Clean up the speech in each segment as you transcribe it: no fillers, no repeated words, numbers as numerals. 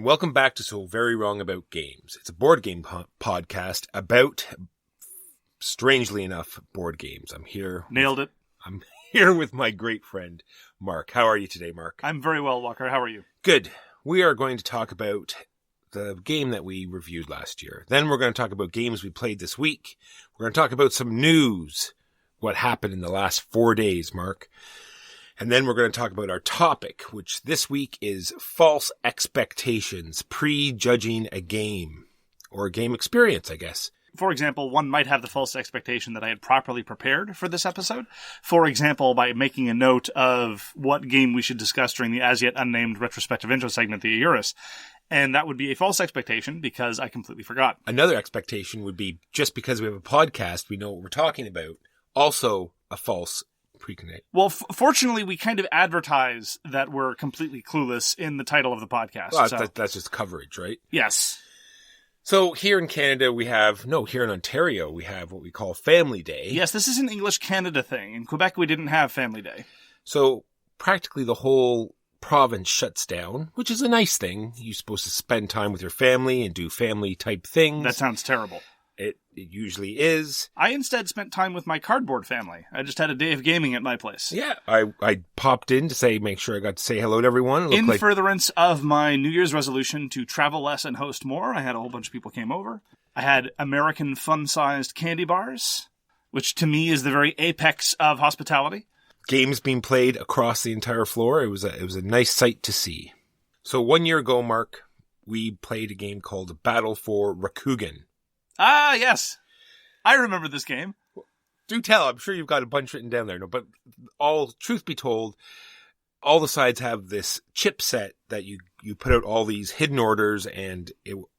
welcome back to So Very Wrong About Games. It's a board game podcast about, strangely enough, board games. Nailed it. I'm here with my great friend, Mark. How are you today, Mark? I'm very well, Walker. How are you? Good. We are going to talk about the game that we reviewed last year. Then we're going to talk about games we played this week. We're going to talk about some news, what happened in the last 4 days, Mark. And then we're going to talk about our topic, which this week is false expectations, prejudging a game, or a game experience, I guess. For example, one might have the false expectation that I had properly prepared for this episode. For example, by making a note of what game we should discuss during the as yet unnamed retrospective intro segment, the AYURIS. And that would be a false expectation because I completely forgot. Another expectation would be just because we have a podcast, we know what we're talking about. Also a false pre-connect. Well, fortunately, we kind of advertise that we're completely clueless in the title of the podcast. Well, that's just coverage, right? Yes. So here in Canada, here in Ontario, we have what we call Family Day. Yes, this is an English Canada thing. In Quebec, we didn't have Family Day. So practically the whole province shuts down, which is a nice thing. You're supposed to spend time with your family and do family type things. That sounds terrible. It usually is. I instead spent time with my cardboard family. I just had a day of gaming at my place. Yeah, I popped in to make sure I got to say hello to everyone. In furtherance of my New Year's resolution to travel less and host more, I had a whole bunch of people came over. I had American fun-sized candy bars, which to me is the very apex of hospitality. Games being played across the entire floor. It was a nice sight to see. So 1 year ago, Mark, we played a game called Battle for Rokugan. Ah, yes. I remember this game. Do tell. I'm sure you've got a bunch written down there. No, but truth be told, all the sides have this chip set that you put out all these hidden orders, and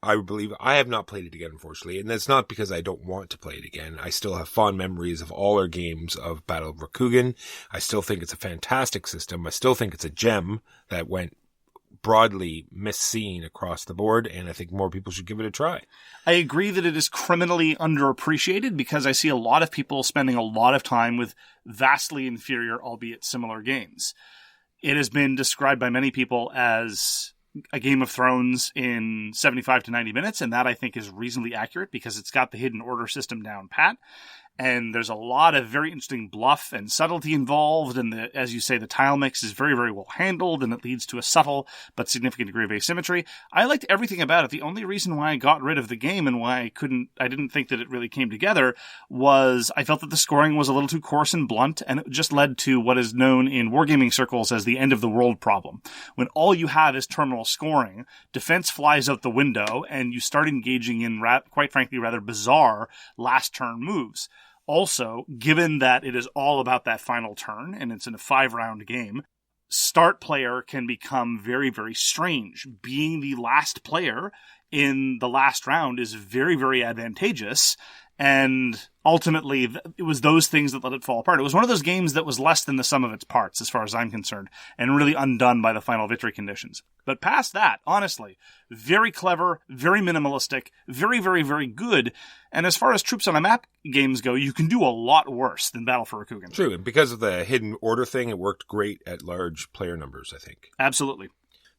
I believe I have not played it again, unfortunately. And that's not because I don't want to play it again. I still have fond memories of all our games of Battle of Rokugan. I still think it's a fantastic system. I still think it's a gem that went broadly misseen across the board, and I think more people should give it a try. I agree that it is criminally underappreciated because I see a lot of people spending a lot of time with vastly inferior, albeit similar games. It has been described by many people as a Game of Thrones in 75 to 90 minutes, and that I think is reasonably accurate because it's got the hidden order system down pat. And there's a lot of very interesting bluff and subtlety involved. And as you say, the tile mix is very, very well handled, and it leads to a subtle but significant degree of asymmetry. I liked everything about it. The only reason why I got rid of the game and why I didn't think that it really came together was I felt that the scoring was a little too coarse and blunt, and it just led to what is known in wargaming circles as the end of the world problem. When all you have is terminal scoring, defense flies out the window, and you start engaging in, quite frankly, rather bizarre last turn moves. Also, given that it is all about that final turn, and it's in a 5-round game, start player can become very, very strange. Being the last player in the last round is very, very advantageous, and ultimately, it was those things that let it fall apart. It was one of those games that was less than the sum of its parts, as far as I'm concerned, and really undone by the final victory conditions. But past that, honestly, very clever, very minimalistic, very, very, very good. And as far as troops on a map games go, you can do a lot worse than Battle for Rokugan. True, and because of the hidden order thing, it worked great at large player numbers, I think. Absolutely.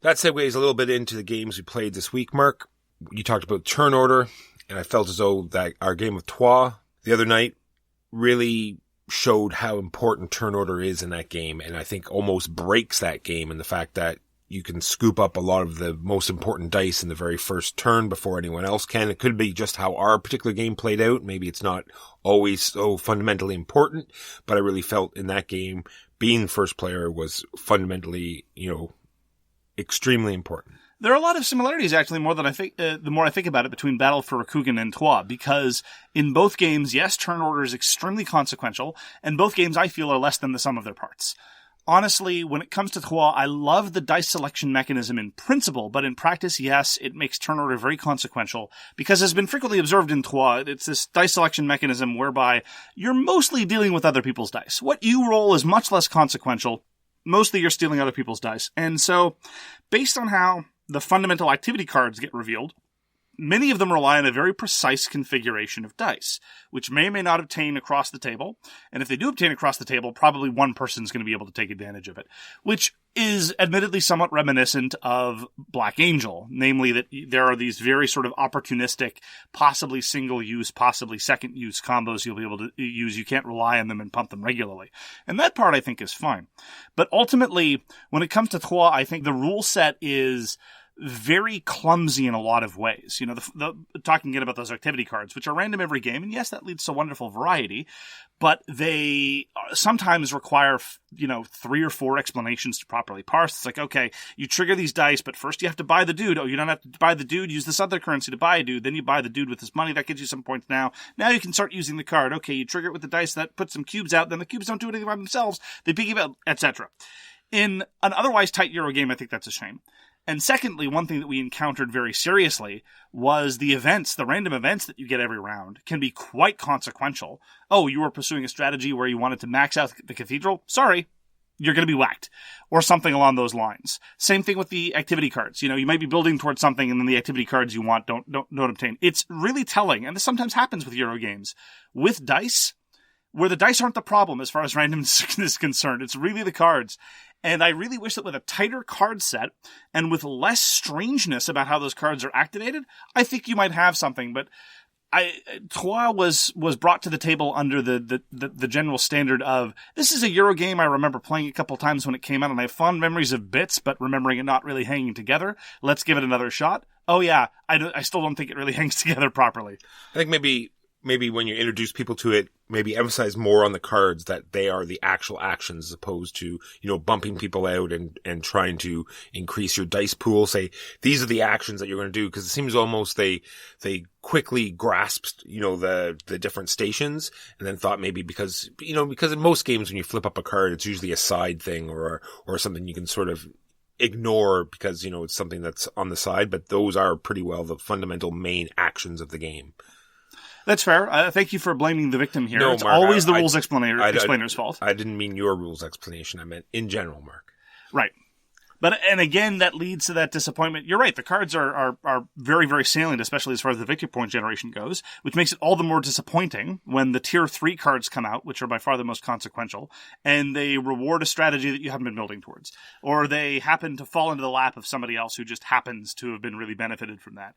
That segues a little bit into the games we played this week, Mark. You talked about turn order, and I felt as though that our game of Trois the other night really showed how important turn order is in that game, and I think almost breaks that game in the fact that you can scoop up a lot of the most important dice in the very first turn before anyone else can. It could be just how our particular game played out. Maybe it's not always so fundamentally important, but I really felt in that game, being the first player was fundamentally, extremely important. There are a lot of similarities, actually, more than I think. The more I think about it, between Battle for Rokugan and Trois, because in both games, yes, turn order is extremely consequential, and both games I feel are less than the sum of their parts. Honestly, when it comes to Trois, I love the dice selection mechanism in principle, but in practice, yes, it makes turn order very consequential, because as has been frequently observed in Trois, it's this dice selection mechanism whereby you're mostly dealing with other people's dice. What you roll is much less consequential. Mostly you're stealing other people's dice. And so, based on how the fundamental activity cards get revealed, many of them rely on a very precise configuration of dice, which may or may not obtain across the table. And if they do obtain across the table, probably one person is going to be able to take advantage of it, which is admittedly somewhat reminiscent of Black Angel, namely that there are these very sort of opportunistic, possibly single-use, possibly second-use combos you'll be able to use. You can't rely on them and pump them regularly. And that part, I think, is fine. But ultimately, when it comes to Trois, I think the rule set is very clumsy in a lot of ways. You know, talking again about those activity cards, which are random every game, and yes, that leads to wonderful variety, but they sometimes require, 3 or 4 explanations to properly parse. It's like, okay, you trigger these dice, but first you have to buy the dude. Oh, you don't have to buy the dude, use this other currency to buy a dude, then you buy the dude with this money, that gets you some points now. Now you can start using the card. Okay, you trigger it with the dice, that puts some cubes out, then the cubes don't do anything by themselves, they piggyback, etc. In an otherwise tight Euro game, I think that's a shame. And secondly, one thing that we encountered very seriously was the random events that you get every round can be quite consequential. Oh, you were pursuing a strategy where you wanted to max out the cathedral? Sorry, you're going to be whacked. Or something along those lines. Same thing with the activity cards. You might be building towards something and then the activity cards you want don't obtain. It's really telling, and this sometimes happens with Euro games, with dice, where the dice aren't the problem as far as randomness is concerned. It's really the cards. And I really wish that with a tighter card set and with less strangeness about how those cards are activated, I think you might have something. But Trois was brought to the table under the general standard of, this is a Euro game I remember playing a couple times when it came out, and I have fond memories of bits, but remembering it not really hanging together. Let's give it another shot. Oh yeah, I still don't think it really hangs together properly. I think maybe when you introduce people to it, maybe emphasize more on the cards that they are the actual actions as opposed to, bumping people out and trying to increase your dice pool. Say, these are the actions that you're going to do, because it seems almost they quickly grasped, the different stations, and then thought maybe because in most games when you flip up a card, it's usually a side thing or something you can sort of ignore because, it's something that's on the side, but those are pretty well the fundamental main actions of the game. That's fair. Thank you for blaming the victim here. No, it's Mark, always the rules explainer's fault. I didn't mean your rules explanation. I meant in general, Mark. Right. And again, that leads to that disappointment. You're right. The cards are very, very salient, especially as far as the victory point generation goes, which makes it all the more disappointing when the tier 3 cards come out, which are by far the most consequential, and they reward a strategy that you haven't been building towards. Or they happen to fall into the lap of somebody else who just happens to have been really benefited from that.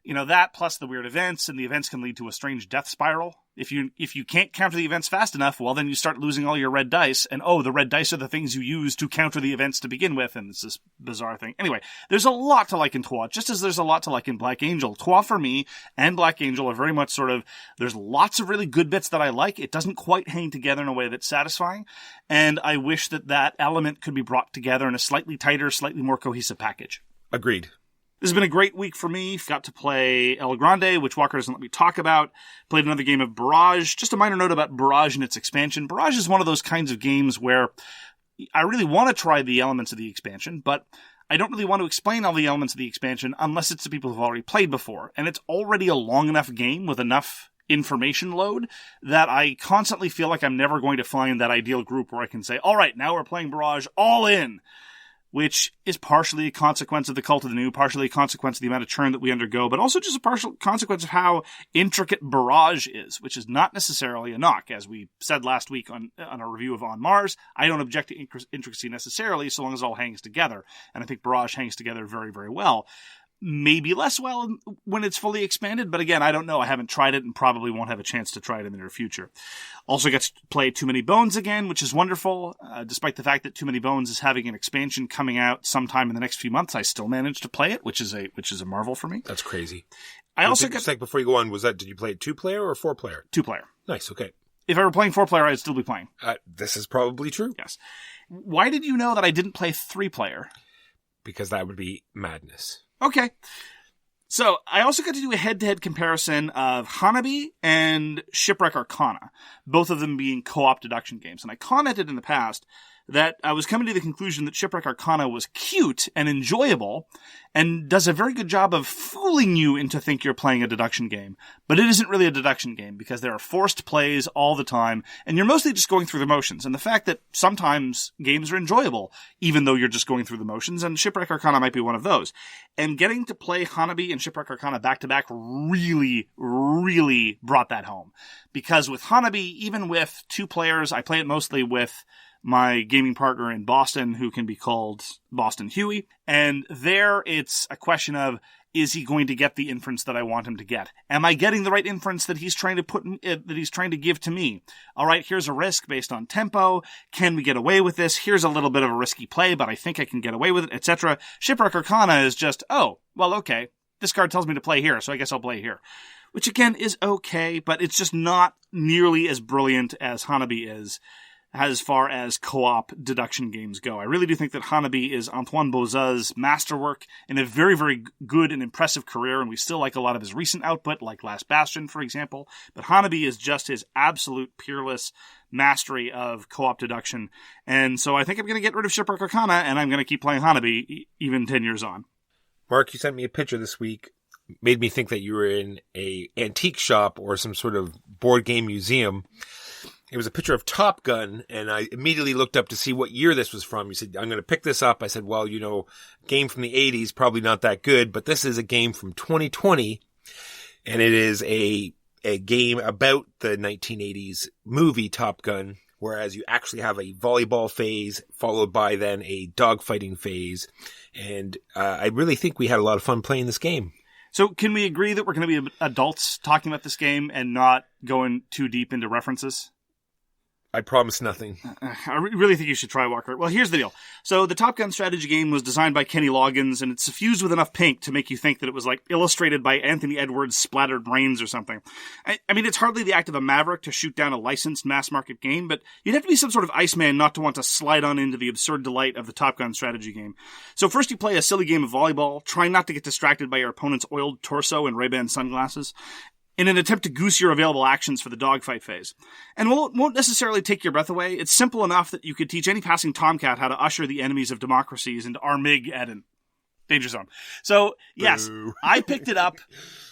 That plus the weird events, and the events can lead to a strange death spiral. If you can't counter the events fast enough, well, then you start losing all your red dice, and the red dice are the things you use to counter the events to begin with, and it's this bizarre thing. Anyway, there's a lot to like in Trois, just as there's a lot to like in Black Angel. Trois, for me, and Black Angel are very much sort of, there's lots of really good bits that I like. It doesn't quite hang together in a way that's satisfying, and I wish that element could be brought together in a slightly tighter, slightly more cohesive package. Agreed. This has been a great week for me. Got to play El Grande, which Walker doesn't let me talk about. Played another game of Barrage. Just a minor note about Barrage and its expansion. Barrage is one of those kinds of games where I really want to try the elements of the expansion, but I don't really want to explain all the elements of the expansion unless it's to people who've already played before. And it's already a long enough game with enough information load that I constantly feel like I'm never going to find that ideal group where I can say, all right, now we're playing Barrage all in. Which is partially a consequence of the cult of the new, partially a consequence of the amount of churn that we undergo, but also just a partial consequence of how intricate Barrage is, which is not necessarily a knock. As we said last week on a review of On Mars, I don't object to intricacy necessarily, so long as it all hangs together. And I think Barrage hangs together very, very well. Maybe less well when it's fully expanded, but again, I don't know. I haven't tried it and probably won't have a chance to try it in the near future. Also got to play Too Many Bones again, which is wonderful. Despite the fact that Too Many Bones is having an expansion coming out sometime in the next few months, I still managed to play it, which is a marvel for me. That's crazy. Before you go on, did you play it 2-player or 4-player? 2-player. Nice, okay. If I were playing 4-player, I'd still be playing. This is probably true. Yes. Why did you know that I didn't play 3-player? Because that would be madness. Okay. So, I also got to do a head-to-head comparison of Hanabi and Shipwreck Arcana, both of them being co-op deduction games. And I commented in the past that I was coming to the conclusion that Shipwreck Arcana was cute and enjoyable and does a very good job of fooling you into think you're playing a deduction game. But it isn't really a deduction game because there are forced plays all the time and you're mostly just going through the motions. And the fact that sometimes games are enjoyable even though you're just going through the motions, and Shipwreck Arcana might be one of those. And getting to play Hanabi and Shipwreck Arcana back to back really, really brought that home. Because with Hanabi, even with 2 players, I play it mostly with my gaming partner in Boston, who can be called Boston Huey. And there it's a question of, is he going to get the inference that I want him to get? Am I getting the right inference that he's trying to give to me? All right, here's a risk based on tempo. Can we get away with this? Here's a little bit of a risky play, but I think I can get away with it, etc. Shipwreck Arcana is just, oh, well, okay. This card tells me to play here, so I guess I'll play here. Which again is okay, but it's just not nearly as brilliant as Hanabi is as far as co-op deduction games go. I really do think that Hanabi is Antoine Bozza's masterwork in a very, very good and impressive career, and we still like a lot of his recent output, like Last Bastion, for example. But Hanabi is just his absolute peerless mastery of co-op deduction. And so I think I'm going to get rid of Shipwreck Arcana, and I'm going to keep playing Hanabi even 10 years on. Mark, you sent me a picture this week. Made me think that you were in a antique shop or some sort of board game museum. It was a picture of Top Gun, and I immediately looked up to see what year this was from. You said, I'm going to pick this up. I said, well, game from the 80s, probably not that good, but this is a game from 2020, and it is a game about the 1980s movie Top Gun, whereas you actually have a volleyball phase followed by then a dogfighting phase. And I really think we had a lot of fun playing this game. So can we agree that we're going to be adults talking about this game and not going too deep into references? I promise nothing. I really think you should try, Walker. Well, here's the deal. So the Top Gun strategy game was designed by Kenny Loggins, and it's suffused with enough pink to make you think that it was like illustrated by Anthony Edwards' splattered brains or something. I mean, it's hardly the act of a maverick to shoot down a licensed mass-market game, but you'd have to be some sort of Iceman not to want to slide on into the absurd delight of the Top Gun strategy game. So first you play a silly game of volleyball, trying not to get distracted by your opponent's oiled torso and Ray-Ban sunglasses, in an attempt to goose your available actions for the dogfight phase. And while it won't necessarily take your breath away, it's simple enough that you could teach any passing tomcat how to usher the enemies of democracies into Armageddon. Danger zone. So, yes, I picked it up.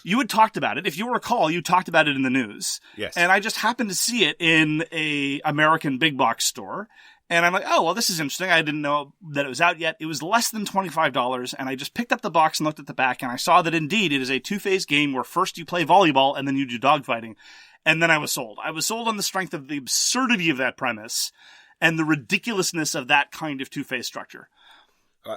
You had talked about it. If you recall, you talked about it in the news. Yes. And I just happened to see it in a American big box store. And I'm like, oh, well, this is interesting. I didn't know that it was out yet. It was less than $25, and I just picked up the box and looked at the back, and I saw that indeed it is a 2-phase game where first you play volleyball and then you do dogfighting. And then I was sold. I was sold on the strength of the absurdity of that premise and the ridiculousness of that kind of 2-phase structure.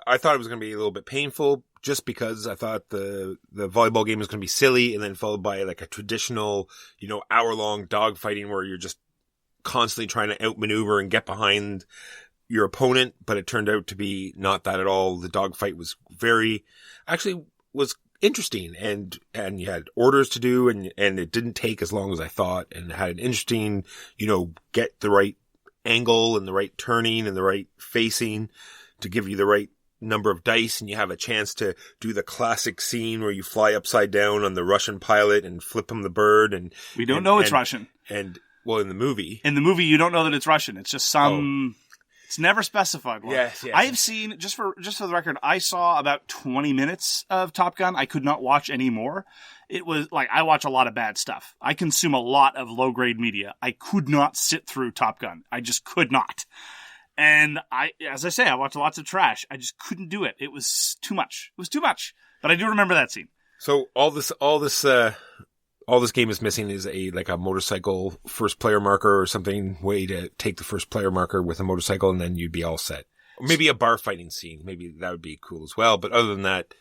I thought it was going to be a little bit painful just because I thought the volleyball game was going to be silly and then followed by like a traditional, hour-long dogfighting where you're just constantly trying to outmaneuver and get behind your opponent, but it turned out to be not that at all. The dogfight was was interesting and you had orders to do and it didn't take as long as I thought and had an interesting, get the right angle and the right turning and the right facing to give you the right number of dice, and you have a chance to do the classic scene where you fly upside down on the Russian pilot and flip him the bird. And we don't know it's Russian. And well, in the movie, you don't know that it's Russian. It's just It's never specified. Yes. I have seen, just for the record, I saw about 20 minutes of Top Gun. I could not watch any more. It was like, I watch a lot of bad stuff. I consume a lot of low-grade media. I could not sit through Top Gun. I just could not. And as I say, I watched lots of trash. I just couldn't do it. It was too much. It was too much. But I do remember that scene. So all this game is missing is a motorcycle first player marker or something, way to take the first player marker with a motorcycle and then you'd be all set. Or maybe a bar fighting scene. Maybe that would be cool as well. But other than that,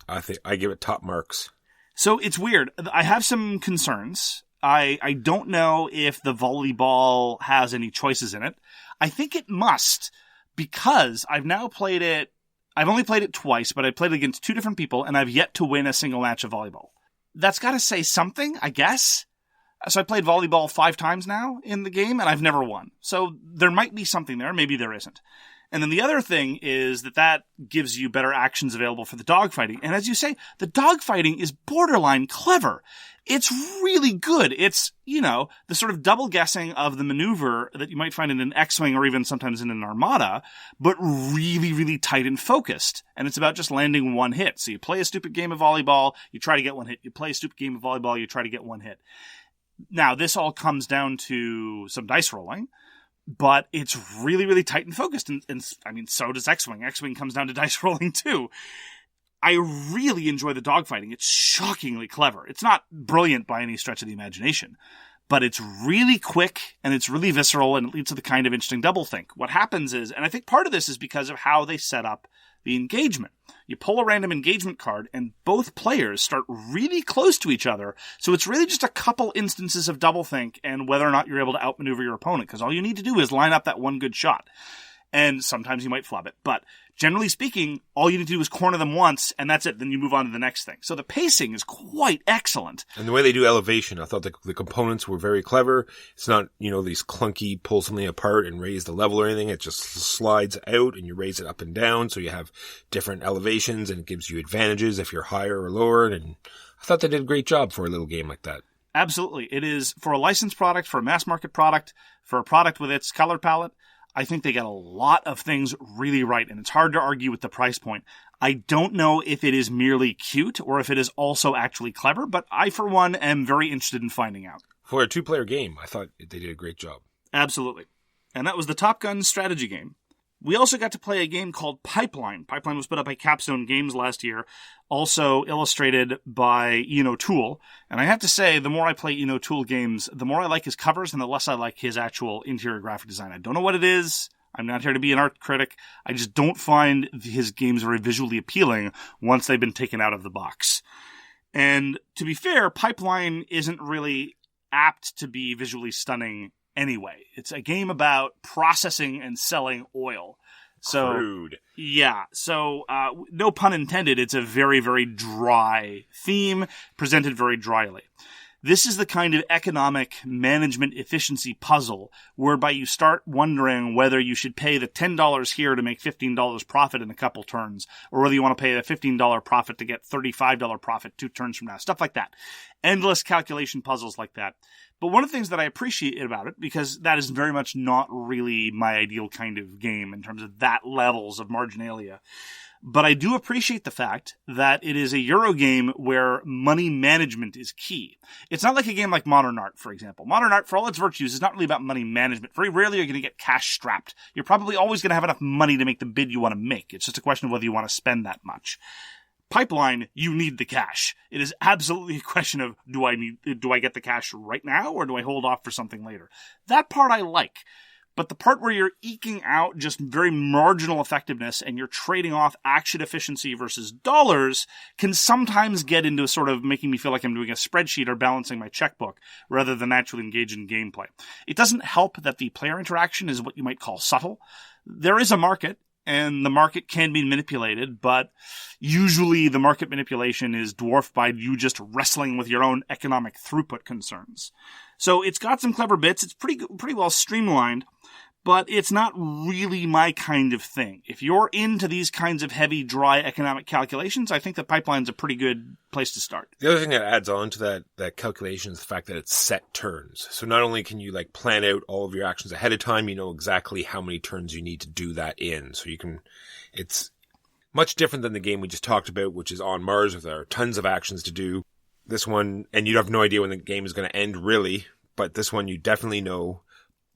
I think I give it top marks. So it's weird. I have some concerns. I don't know if the volleyball has any choices in it. I think it must, because I've now played it. I've only played it twice, but I played it against 2 different people, and I've yet to win a single match of volleyball. That's got to say something, I guess. So I played volleyball 5 times now in the game, and I've never won. So there might be something there. Maybe there isn't. And then the other thing is that gives you better actions available for the dogfighting. And as you say, the dogfighting is borderline clever. It's really good. It's, the sort of double guessing of the maneuver that you might find in an X-Wing or even sometimes in an Armada, but really, really tight and focused. And it's about just landing one hit. So you play a stupid game of volleyball, you try to get one hit. You play a stupid game of volleyball, you try to get one hit. Now, this all comes down to some dice rolling, but it's really, really tight and focused. And so does X-Wing. X-Wing comes down to dice rolling too. I really enjoy the dogfighting. It's shockingly clever. It's not brilliant by any stretch of the imagination, but it's really quick and it's really visceral and it leads to the kind of interesting doublethink. What happens is, and I think part of this is because of how they set up the engagement. You pull a random engagement card and both players start really close to each other. So it's really just a couple instances of doublethink and whether or not you're able to outmaneuver your opponent, because all you need to do is line up that one good shot. And sometimes you might flub it, but generally speaking, all you need to do is corner them once, and that's it. Then you move on to the next thing. So the pacing is quite excellent. And the way they do elevation, I thought the components were very clever. It's not, these clunky pull something apart and raise the level or anything. It just slides out and you raise it up and down. So you have different elevations and it gives you advantages if you're higher or lower. And I thought they did a great job for a little game like that. Absolutely. It is for a licensed product, for a mass market product, for a product with its color palette. I think they got a lot of things really right, and it's hard to argue with the price point. I don't know if it is merely cute or if it is also actually clever, but I, for one, am very interested in finding out. For a 2-player game, I thought they did a great job. Absolutely. And that was the Top Gun strategy game. We also got to play a game called Pipeline. Pipeline was put up by Capstone Games last year, also illustrated by Ian O'Toole. And I have to say, the more I play Ian O'Toole games, the more I like his covers and the less I like his actual interior graphic design. I don't know what it is. I'm not here to be an art critic. I just don't find his games very visually appealing once they've been taken out of the box. And to be fair, Pipeline isn't really apt to be visually stunning anyway. It's a game about processing and selling oil. So, crude. Yeah. So, no pun intended, it's a very, very dry theme, presented very dryly. This is the kind of economic management efficiency puzzle whereby you start wondering whether you should pay the $10 here to make $15 profit in a couple turns, or whether you want to pay the $15 profit to get $35 profit 2 turns from now. Stuff like that. Endless calculation puzzles like that. But one of the things that I appreciate about it, because that is very much not really my ideal kind of game in terms of that levels of marginalia, but I do appreciate the fact that it is a Euro game where money management is key. It's not like a game like Modern Art, for example. Modern Art, for all its virtues, is not really about money management. Very rarely are you going to get cash strapped. You're probably always going to have enough money to make the bid you want to make. It's just a question of whether you want to spend that much. Pipeline, you need the cash. It is absolutely a question of, do I get the cash right now or do I hold off for something later? That part I like. But the part where you're eking out just very marginal effectiveness and you're trading off action efficiency versus dollars can sometimes get into sort of making me feel like I'm doing a spreadsheet or balancing my checkbook rather than actually engage in gameplay. It doesn't help that the player interaction is what you might call subtle. There is a market, and the market can be manipulated, but usually the market manipulation is dwarfed by you just wrestling with your own economic throughput concerns. So it's got some clever bits. It's pretty well streamlined, but it's not really my kind of thing. If you're into these kinds of heavy, dry economic calculations, I think that Pipeline's a pretty good place to start. The other thing that adds on to that calculation is the fact that it's set turns. So not only can you plan out all of your actions ahead of time, you know exactly how many turns you need to do that in. So it's much different than the game we just talked about, which is On Mars, with there are tons of actions to do. This one, and you have no idea when the game is going to end, really, but this one you definitely know.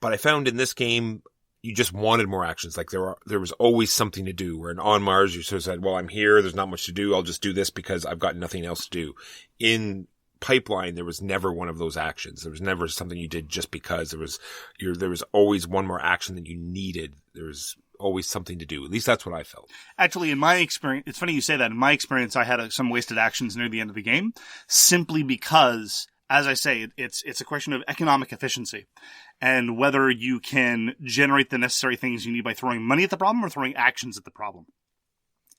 But I found in this game, you just wanted more actions. There was always something to do. Where in On Mars, you sort of said, well, I'm here, there's not much to do, I'll just do this because I've got nothing else to do. In Pipeline, there was never one of those actions. There was never something you did just because. There was always one more action that you needed. There was always something to do. At least that's what I felt. Actually, in my experience, it's funny you say that. In my experience, I had some wasted actions near the end of the game, simply because, as I say, it's a question of economic efficiency and whether you can generate the necessary things you need by throwing money at the problem or throwing actions at the problem.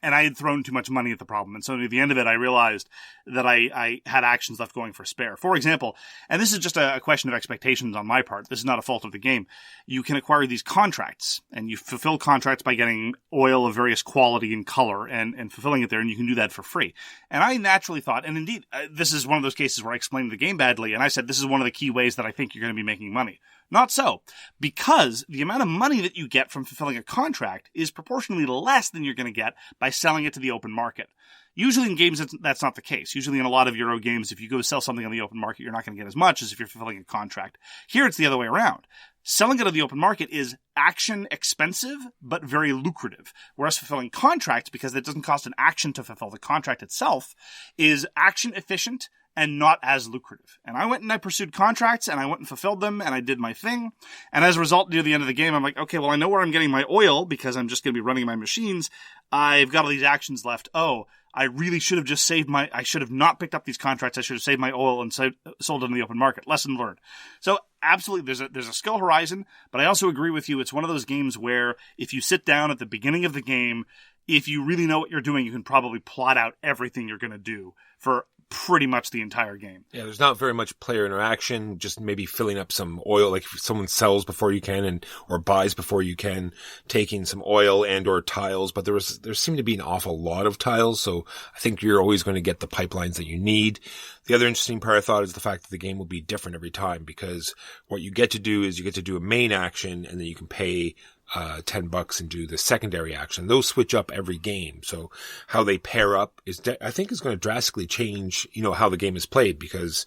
And I had thrown too much money at the problem. And so at the end of it, I realized that I had actions left going for spare. For example, and this is just a question of expectations on my part. This is not a fault of the game. You can acquire these contracts, and you fulfill contracts by getting oil of various quality and color and fulfilling it there, and you can do that for free. And I naturally thought, and indeed, this is one of those cases where I explained the game badly, and I said, this is one of the key ways that I think you're going to be making money. Not so, because the amount of money that you get from fulfilling a contract is proportionally less than you're going to get by selling it to the open market. Usually in games, that's not the case. Usually in a lot of Euro games, if you go sell something on the open market, you're not going to get as much as if you're fulfilling a contract. Here, it's the other way around. Selling it on the open market is action expensive, but very lucrative. Whereas fulfilling contracts, because it doesn't cost an action to fulfill the contract itself, is action efficient and not as lucrative. And I went and I pursued contracts, and I went and fulfilled them, and I did my thing. And as a result, near the end of the game, I'm like, okay, well, I know where I'm getting my oil, because I'm just going to be running my machines. I've got all these actions left. Oh, I really should have just I should have not picked up these contracts. I should have saved my oil and sold it in the open market. Lesson learned. So absolutely, there's a skill horizon, but I also agree with you. It's one of those games where if you sit down at the beginning of the game, if you really know what you're doing, you can probably plot out everything you're going to do for pretty much the entire game. Yeah, there's not very much player interaction, just maybe filling up some oil, like if someone sells before you can or buys before you can, taking some oil and or tiles, but there seemed to be an awful lot of tiles, so I think you're always going to get the pipelines that you need. The other interesting part I thought is the fact that the game will be different every time, because what you get to do is you get to do a main action, and then you can pay $10 and do the secondary action. Those switch up every game. So how they pair up I think is going to drastically change, how the game is played, because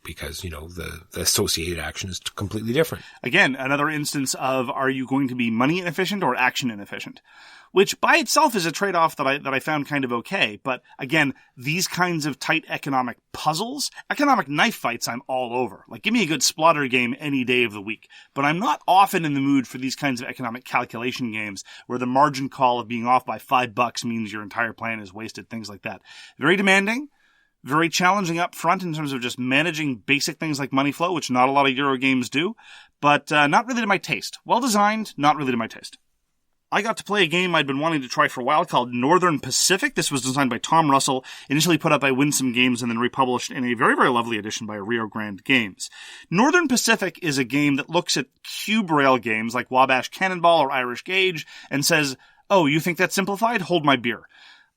the associated action is completely different. Again, another instance of, are you going to be money inefficient or action inefficient? Which by itself is a trade-off that I found kind of okay. But again, these kinds of tight economic puzzles, economic knife fights, I'm all over. Like, give me a good splatter game any day of the week. But I'm not often in the mood for these kinds of economic calculation games where the margin call of being off by $5 means your entire plan is wasted, things like that. Very demanding. Very challenging up front in terms of just managing basic things like money flow, which not a lot of Euro games do, but not really to my taste. Well designed, not really to my taste. I got to play a game I'd been wanting to try for a while called Northern Pacific. This was designed by Tom Russell, initially put up by Winsome Games, and then republished in a very, very lovely edition by Rio Grande Games. Northern Pacific is a game that looks at cube rail games like Wabash Cannonball or Irish Gauge and says, oh, you think that's simplified? Hold my beer.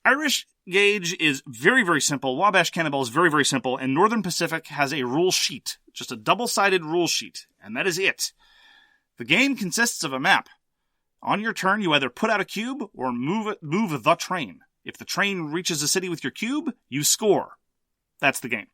Irish Gauge is very, very simple. Wabash Cannonball is very, very simple. And Northern Pacific has a rule sheet, just a double-sided rule sheet. And that is it. The game consists of a map. On your turn, you either put out a cube or move the train. If the train reaches a city with your cube, you score. That's the game.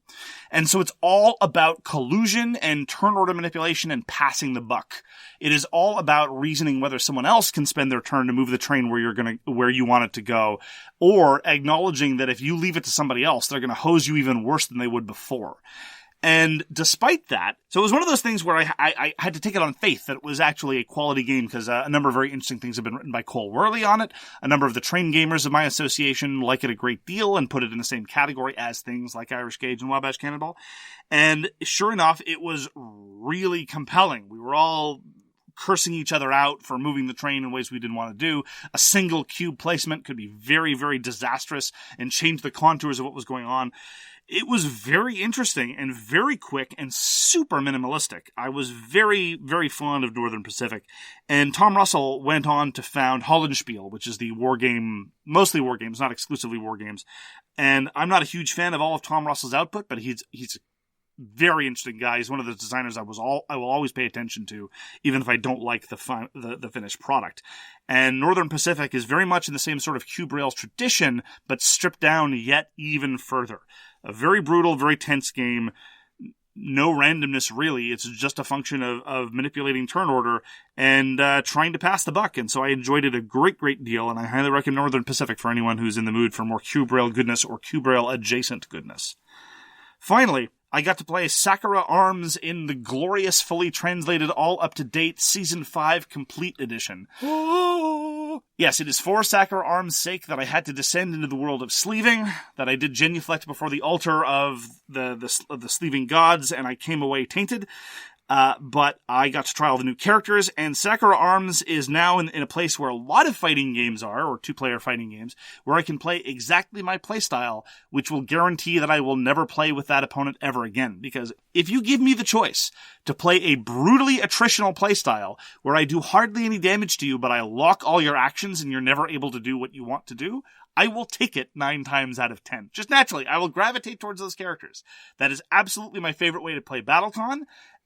And so it's all about collusion and turn order manipulation and passing the buck. It is all about reasoning whether someone else can spend their turn to move the train where you want it to go, or acknowledging that if you leave it to somebody else, they're going to hose you even worse than they would before. And despite that, so it was one of those things where I had to take it on faith that it was actually a quality game, because a number of very interesting things have been written by Cole Worley on it. A number of the train gamers of my association like it a great deal and put it in the same category as things like Irish Gauge and Wabash Cannonball. And sure enough, it was really compelling. We were all cursing each other out for moving the train in ways we didn't want to do. A single cube placement could be very, very disastrous and change the contours of what was going on. It was very interesting and very quick and super minimalistic. I was very, very fond of Northern Pacific. And Tom Russell went on to found Hollenspiel, which is the war game, mostly war games, not exclusively war games. And I'm not a huge fan of all of Tom Russell's output, but he's a very interesting guy. He's one of the designers I will always pay attention to, even if I don't like the finished product. And Northern Pacific is very much in the same sort of cube rails tradition, but stripped down yet even further. A very brutal, very tense game. No randomness, really. It's just a function of manipulating turn order and trying to pass the buck. And so I enjoyed it a great, great deal, and I highly recommend Northern Pacific for anyone who's in the mood for more cube rail goodness or cube rail adjacent goodness. Finally, I got to play Sakura Arms in the glorious, fully translated, all-up-to-date Season 5 Complete Edition. Yes, it is for Sakura Arms' sake that I had to descend into the world of sleeving, that I did genuflect before the altar of the sleeving gods, and I came away tainted. But I got to try all the new characters, and Sakura Arms is now in a place where a lot of fighting games are, or two-player fighting games, where I can play exactly my playstyle, which will guarantee that I will never play with that opponent ever again. Because if you give me the choice to play a brutally attritional playstyle, where I do hardly any damage to you, but I lock all your actions and you're never able to do what you want to do, I will take it 9 times out of 10. Just naturally, I will gravitate towards those characters. That is absolutely my favorite way to play BattleCon.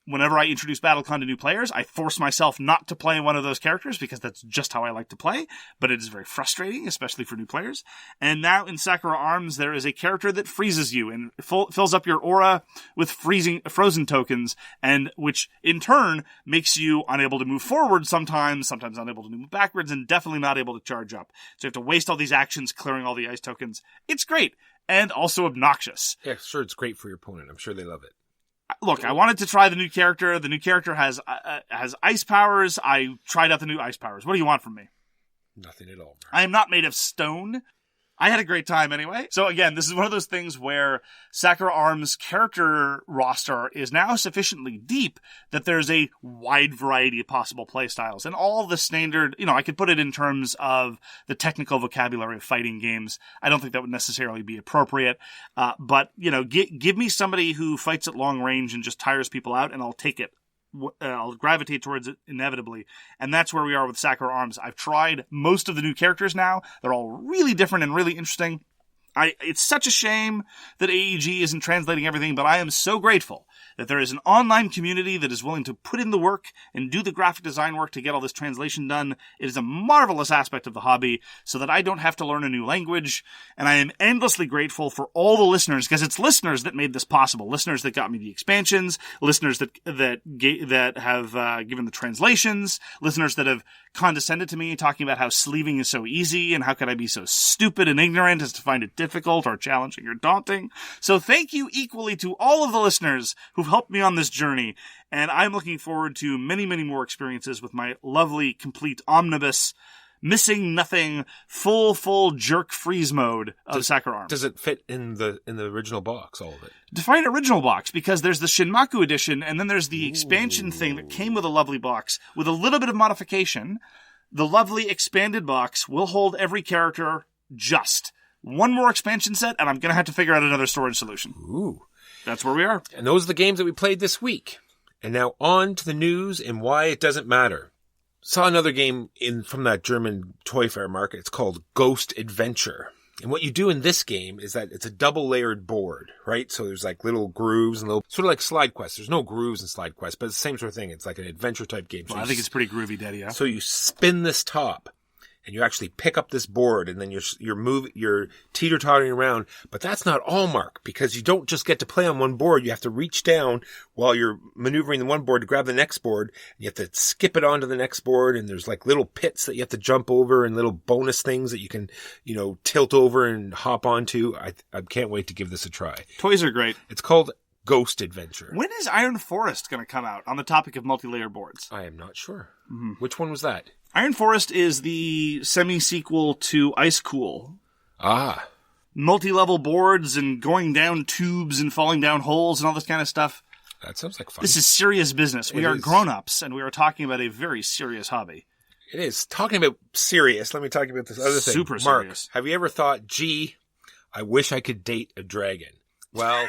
Whenever I introduce BattleCon to new players, I force myself not to play one of those characters because that's just how I like to play, but it is very frustrating, especially for new players. And now in Sakura Arms, there is a character that freezes you and fills up your aura with frozen tokens, and which in turn makes you unable to move forward sometimes unable to move backwards, and definitely not able to charge up. So you have to waste all these actions clearing all the ice tokens. It's great, and also obnoxious. Yeah, sure, it's great for your opponent. I'm sure they love it. Look, I wanted to try the new character. The new character has ice powers. I tried out the new ice powers. What do you want from me? Nothing at all. I am not made of stone. I had a great time anyway. So again, this is one of those things where Sakura Arms' character roster is now sufficiently deep that there's a wide variety of possible playstyles. And all the standard, I could put it in terms of the technical vocabulary of fighting games. I don't think that would necessarily be appropriate. But give me somebody who fights at long range and just tires people out, and I'll take it. I'll gravitate towards it inevitably. And that's where we are with Sakura Arms. I've tried most of the new characters now. They're all really different and really interesting. It's such a shame that AEG isn't translating everything, but I am so grateful that there is an online community that is willing to put in the work and do the graphic design work to get all this translation done. It is a marvelous aspect of the hobby so that I don't have to learn a new language. And I am endlessly grateful for all the listeners, because it's listeners that made this possible. Listeners that got me the expansions, listeners that have given the translations, listeners that have condescended to me talking about how sleeving is so easy and how could I be so stupid and ignorant as to find it difficult or challenging or daunting. So thank you equally to all of the listeners who've helped me on this journey, and I'm looking forward to many, many more experiences with my lovely, complete omnibus, missing nothing, full jerk freeze mode of Sakura Arms. Does it fit in the original box, all of it? Define original box, because there's the Shinmaku edition, and then there's the expansion thing that came with a lovely box with a little bit of modification. The lovely expanded box will hold every character just one more expansion set, and I'm going to have to figure out another storage solution. Ooh. That's where we are. And those are the games that we played this week. And now on to the news and why it doesn't matter. Saw another game from that German toy fair market. It's called Ghost Adventure. And what you do in this game is that it's a double-layered board, right? So there's like little grooves and little, sort of like Slide Quest. There's no grooves in Slide Quest, but it's the same sort of thing. It's like an adventure-type game. So I think it's pretty groovy, Daddy. Yeah. So you spin this top, and you actually pick up this board, and then you're teeter-tottering around. But that's not all, Mark, because you don't just get to play on one board. You have to reach down while you're maneuvering the one board to grab the next board, and you have to skip it onto the next board, and there's like little pits that you have to jump over and little bonus things that you can, tilt over and hop onto. I can't wait to give this a try. Toys are great. It's called Ghost Adventure. When is Iron Forest going to come out on the topic of multi-layer boards? I am not sure. Mm-hmm. Which one was that? Iron Forest is the semi-sequel to Ice Cool. Ah. Multi-level boards and going down tubes and falling down holes and all this kind of stuff. That sounds like fun. This is serious business. We are grown-ups, and we are talking about a very serious hobby. It is. Talking about serious, let me talk about this other thing. Super Mark, serious. Have you ever thought, gee, I wish I could date a dragon? Well,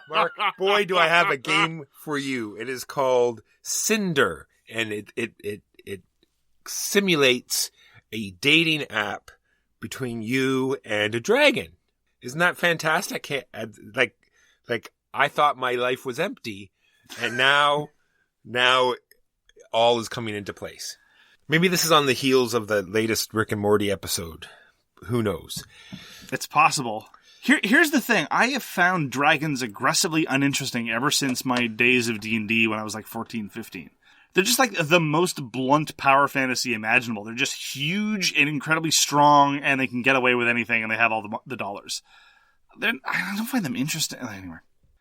Mark, boy, do I have a game for you. It is called Cinder, and it simulates a dating app between you and a dragon. Isn't that fantastic? Like I thought my life was empty, and now all is coming into place. Maybe this is on the heels of the latest Rick and Morty episode. Who knows? It's possible. Here's the thing. I have found dragons aggressively uninteresting ever since my days of D&D when I was like 14, 15. They're just like the most blunt power fantasy imaginable. They're just huge and incredibly strong, and they can get away with anything, and they have all the dollars. I don't find them interesting. Anyway,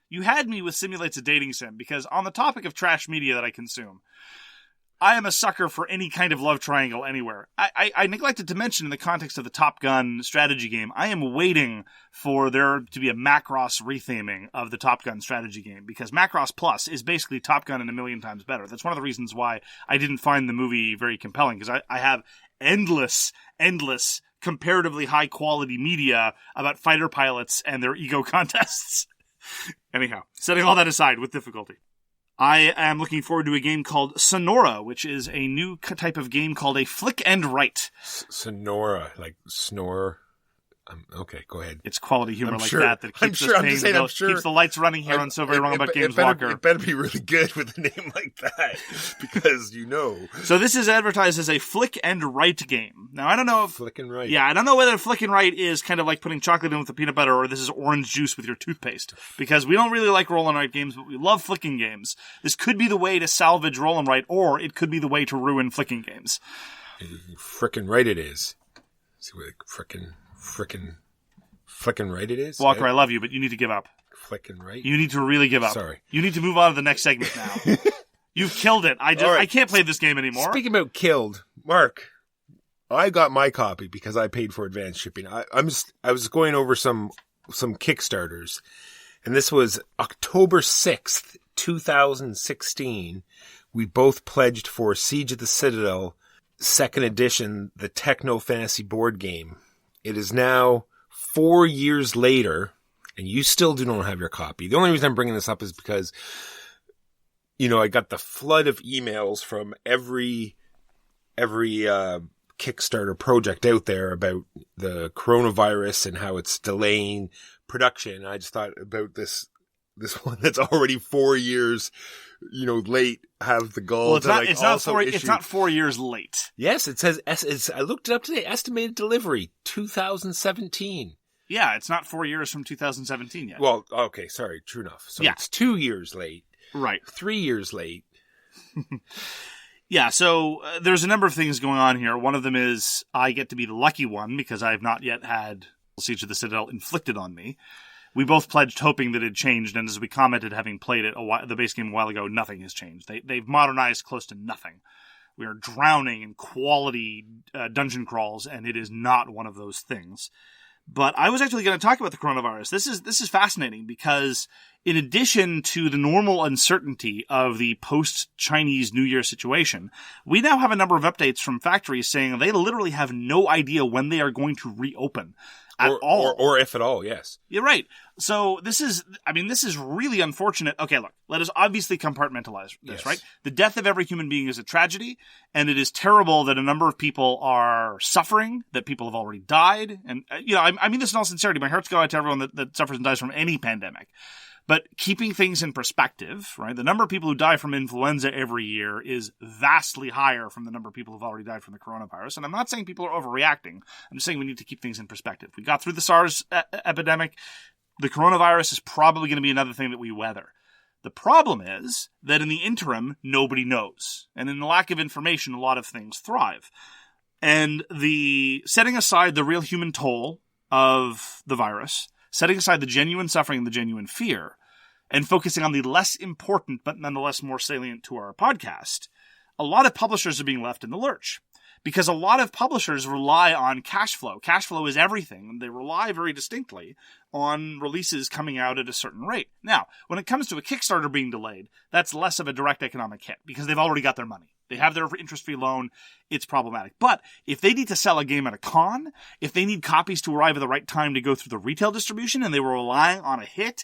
you had me with simulates a dating sim, because on the topic of trash media that I consume, I am a sucker for any kind of love triangle anywhere. I neglected to mention in the context of the Top Gun strategy game, I am waiting for there to be a Macross retheming of the Top Gun strategy game, because Macross Plus is basically Top Gun and a million times better. That's one of the reasons why I didn't find the movie very compelling, because I have endless comparatively high quality media about fighter pilots and their ego contests. Anyhow, setting all that aside with difficulty. I am looking forward to a game called Sonora, which is a new type of game called a flick and write. Sonora, like snore. Okay, go ahead. It's quality humor sure, that keeps us paying the bills, keeps the lights running here on So Very Wrong About Games Walker. It better be really good with a name like that, because So this is advertised as a flick and write game. Now, I don't know if... Flick and write. Yeah, I don't know whether flick and write is kind of like putting chocolate in with the peanut butter, or this is orange juice with your toothpaste. Because we don't really like roll and write games, but we love flicking games. This could be the way to salvage roll and write, or it could be the way to ruin flicking games. Frickin' right it is. See what frickin' right it is? Walker, I love you, but you need to give up. Flickin' right? You need to really give up. Sorry. You need to move on to the next segment now. You've killed it. I can't play this game anymore. Speaking about killed, Mark, I got my copy because I paid for advance shipping. I was going over some Kickstarters, and this was October 6th, 2016. We both pledged for Siege of the Citadel, 2nd edition, the Techno Fantasy board game. It is now 4 years later, and you still do not have your copy. The only reason I'm bringing this up is because, I got the flood of emails from every Kickstarter project out there about the coronavirus and how it's delaying production. I just thought about this one that's already 4 years, late, have the gall. Well, it's not 4 years late. Yes, it says, I looked it up today, estimated delivery, 2017. Yeah, it's not 4 years from 2017 yet. Well, okay, sorry, true enough. So It's 2 years late. Right. 3 years late. Yeah, so there's a number of things going on here. One of them is I get to be the lucky one because I have not yet had Siege of the Citadel inflicted on me. We both pledged hoping that it changed, and as we commented, having played it the base game a while ago, nothing has changed. They've modernized close to nothing. We are drowning in quality dungeon crawls, and it is not one of those things. But I was actually going to talk about the coronavirus. This is fascinating because in addition to the normal uncertainty of the post-Chinese New Year situation, we now have a number of updates from factories saying they literally have no idea when they are going to reopen. Or if at all, yes. You're right. So this is really unfortunate. Okay, look, let us obviously compartmentalize this, yes. Right? The death of every human being is a tragedy, and it is terrible that a number of people are suffering, that people have already died. And, I mean this in all sincerity. My heart's going out to everyone that suffers and dies from any pandemic. But keeping things in perspective, right? The number of people who die from influenza every year is vastly higher from the number of people who've already died from the coronavirus. And I'm not saying people are overreacting. I'm just saying we need to keep things in perspective. We got through the SARS epidemic. The coronavirus is probably going to be another thing that we weather. The problem is that in the interim, nobody knows. And in the lack of information, a lot of things thrive. And setting aside the real human toll of the virus, setting aside the genuine suffering and the genuine fear, and focusing on the less important but nonetheless more salient to our podcast, a lot of publishers are being left in the lurch. Because a lot of publishers rely on cash flow. Cash flow is everything, and they rely very distinctly on releases coming out at a certain rate. Now, when it comes to a Kickstarter being delayed, that's less of a direct economic hit, because they've already got their money. They have their interest-free loan. It's problematic. But if they need to sell a game at a con, if they need copies to arrive at the right time to go through the retail distribution, and they were relying on a hit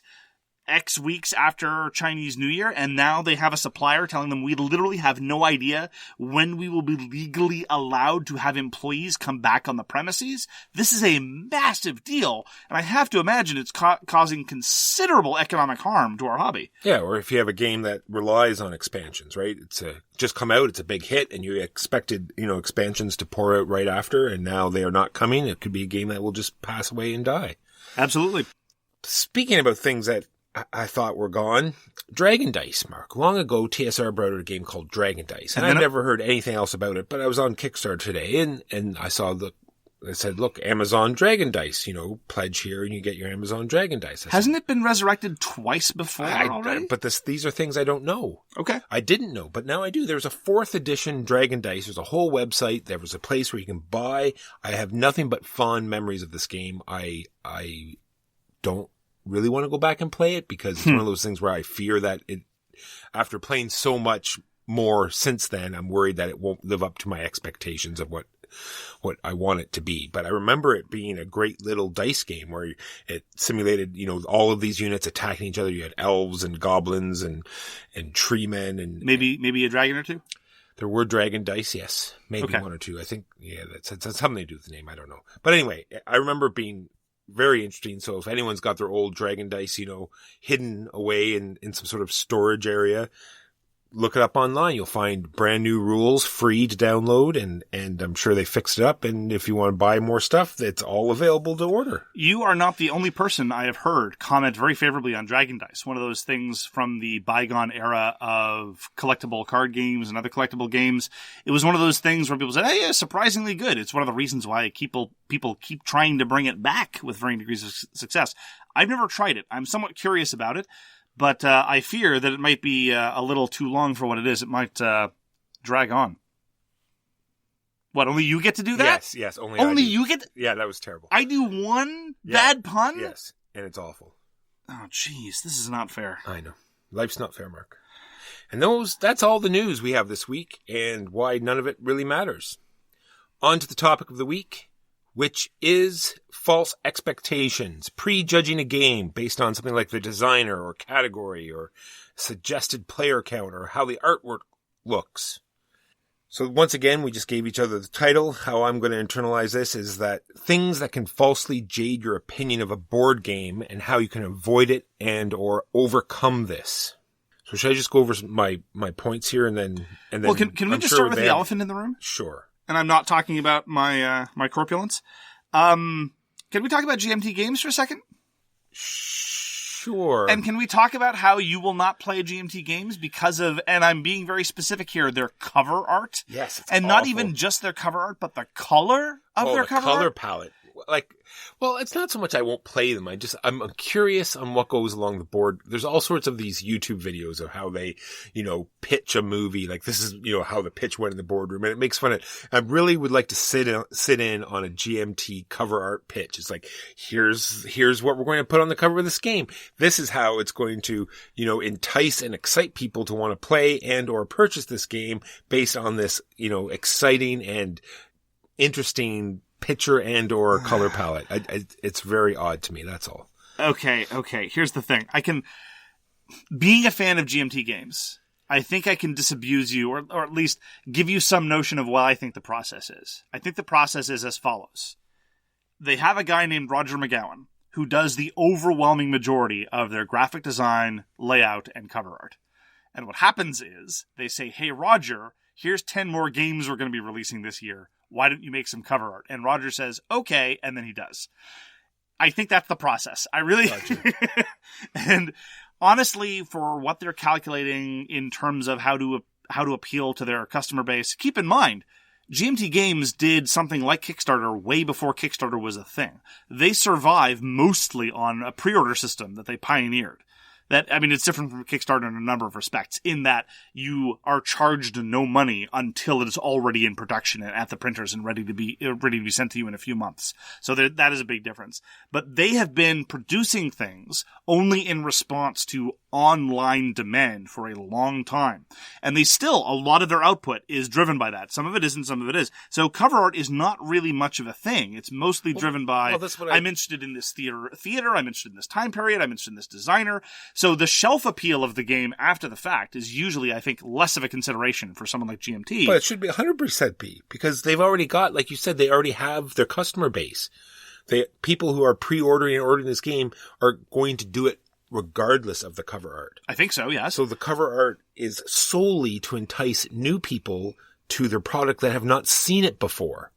X weeks after Chinese New Year, and now they have a supplier telling them we literally have no idea when we will be legally allowed to have employees come back on the premises. This is a massive deal, and I have to imagine it's causing considerable economic harm to our hobby. Yeah, or if you have a game that relies on expansions, right? It's just come out, it's a big hit, and you expected, expansions to pour out right after, and now they are not coming. It could be a game that will just pass away and die. Absolutely. Speaking about things that I thought were gone, Dragon Dice, Mark. Long ago, TSR brought out a game called Dragon Dice, and I've never heard anything else about it, but I was on Kickstarter today, and I saw It said, look, Amazon Dragon Dice, pledge here and you get your Amazon Dragon Dice. Hasn't it been resurrected twice before already? But these are things I don't know. Okay. I didn't know, but now I do. There's a 4th edition Dragon Dice. There's a whole website. There was a place where you can buy. I have nothing but fond memories of this game. I don't really want to go back and play it because it's one of those things where I fear that after playing so much more since then, I'm worried that it won't live up to my expectations of what I want it to be. But I remember it being a great little dice game where it simulated, all of these units attacking each other. You had elves and goblins and tree men and maybe a dragon or two. There were dragon dice, yes, maybe one or two. I think, that's something to do with the name. I don't know. But anyway, I remember it being very interesting. So if anyone's got their old dragon dice, hidden away in some sort of storage area, look it up online. You'll find brand new rules free to download, and I'm sure they fixed it up. And if you want to buy more stuff, it's all available to order. You are not the only person I have heard comment very favorably on Dragon Dice, one of those things from the bygone era of collectible card games and other collectible games. It was one of those things where people said, hey, yeah, surprisingly good. It's one of the reasons why people keep trying to bring it back with varying degrees of success. I've never tried it. I'm somewhat curious about it. But I fear that it might be a little too long for what it is. It might drag on. What, only you get to do that? Yes, only you get to... Yeah, that was terrible. I do one bad pun? Yes, and it's awful. Oh, jeez, this is not fair. I know. Life's not fair, Mark. And that's all the news we have this week, and why none of it really matters. On to the topic of the week, which is false expectations, prejudging a game based on something like the designer or category or suggested player count or how the artwork looks. So once again, we just gave each other the title. How I'm going to internalize this is that things that can falsely jade your opinion of a board game and how you can avoid it and or overcome this. So should I just go over my points here and then well, can we just start with the elephant in the room? Sure. And I'm not talking about my corpulence. Can we talk about GMT games for a second? Sure. And can we talk about how you will not play GMT games because of, and I'm being very specific here, their cover art? Yes, it's and awful. Not even just their cover art, but the color of their cover art? The color palette. Well, it's not so much I won't play them. I'm curious on what goes along the board. There's all sorts of these YouTube videos of how they, pitch a movie. Like this is, how the pitch went in the boardroom, and it makes fun of. I really would like to sit in on a GMT cover art pitch. It's like, here's what we're going to put on the cover of this game. This is how it's going to, entice and excite people to want to play and or purchase this game based on this, exciting and interesting picture and or color palette. It's very odd to me. That's all. Okay. Here's the thing. Being a fan of GMT games, I think I can disabuse you or at least give you some notion of what I think the process is. I think the process is as follows. They have a guy named Roger McGowan who does the overwhelming majority of their graphic design, layout, and cover art. And what happens is they say, hey, Roger, here's 10 more games we're going to be releasing this year. Why don't you make some cover art? And Roger says, okay, and then he does. I think that's the process. I really... And honestly, for what they're calculating in terms of how to appeal to their customer base, keep in mind, GMT Games did something like Kickstarter way before Kickstarter was a thing. They survive mostly on a pre-order system that they pioneered. It's different from Kickstarter in a number of respects, in that you are charged no money until it is already in production and at the printers and ready to be sent to you in a few months. So that is a big difference. But they have been producing things only in response to online demand for a long time. And a lot of their output is driven by that. Some of it isn't, some of it is. So cover art is not really much of a thing. It's mostly driven by, I'm interested in this theater, I'm interested in this time period, I'm interested in this designer. So the shelf appeal of the game after the fact is usually, I think, less of a consideration for someone like GMT. But it should be 100% be, because they've already got, like you said, they already have their customer base. People who are pre-ordering and ordering this game are going to do it regardless of the cover art. I think so, yes. So the cover art is solely to entice new people to their product that have not seen it before.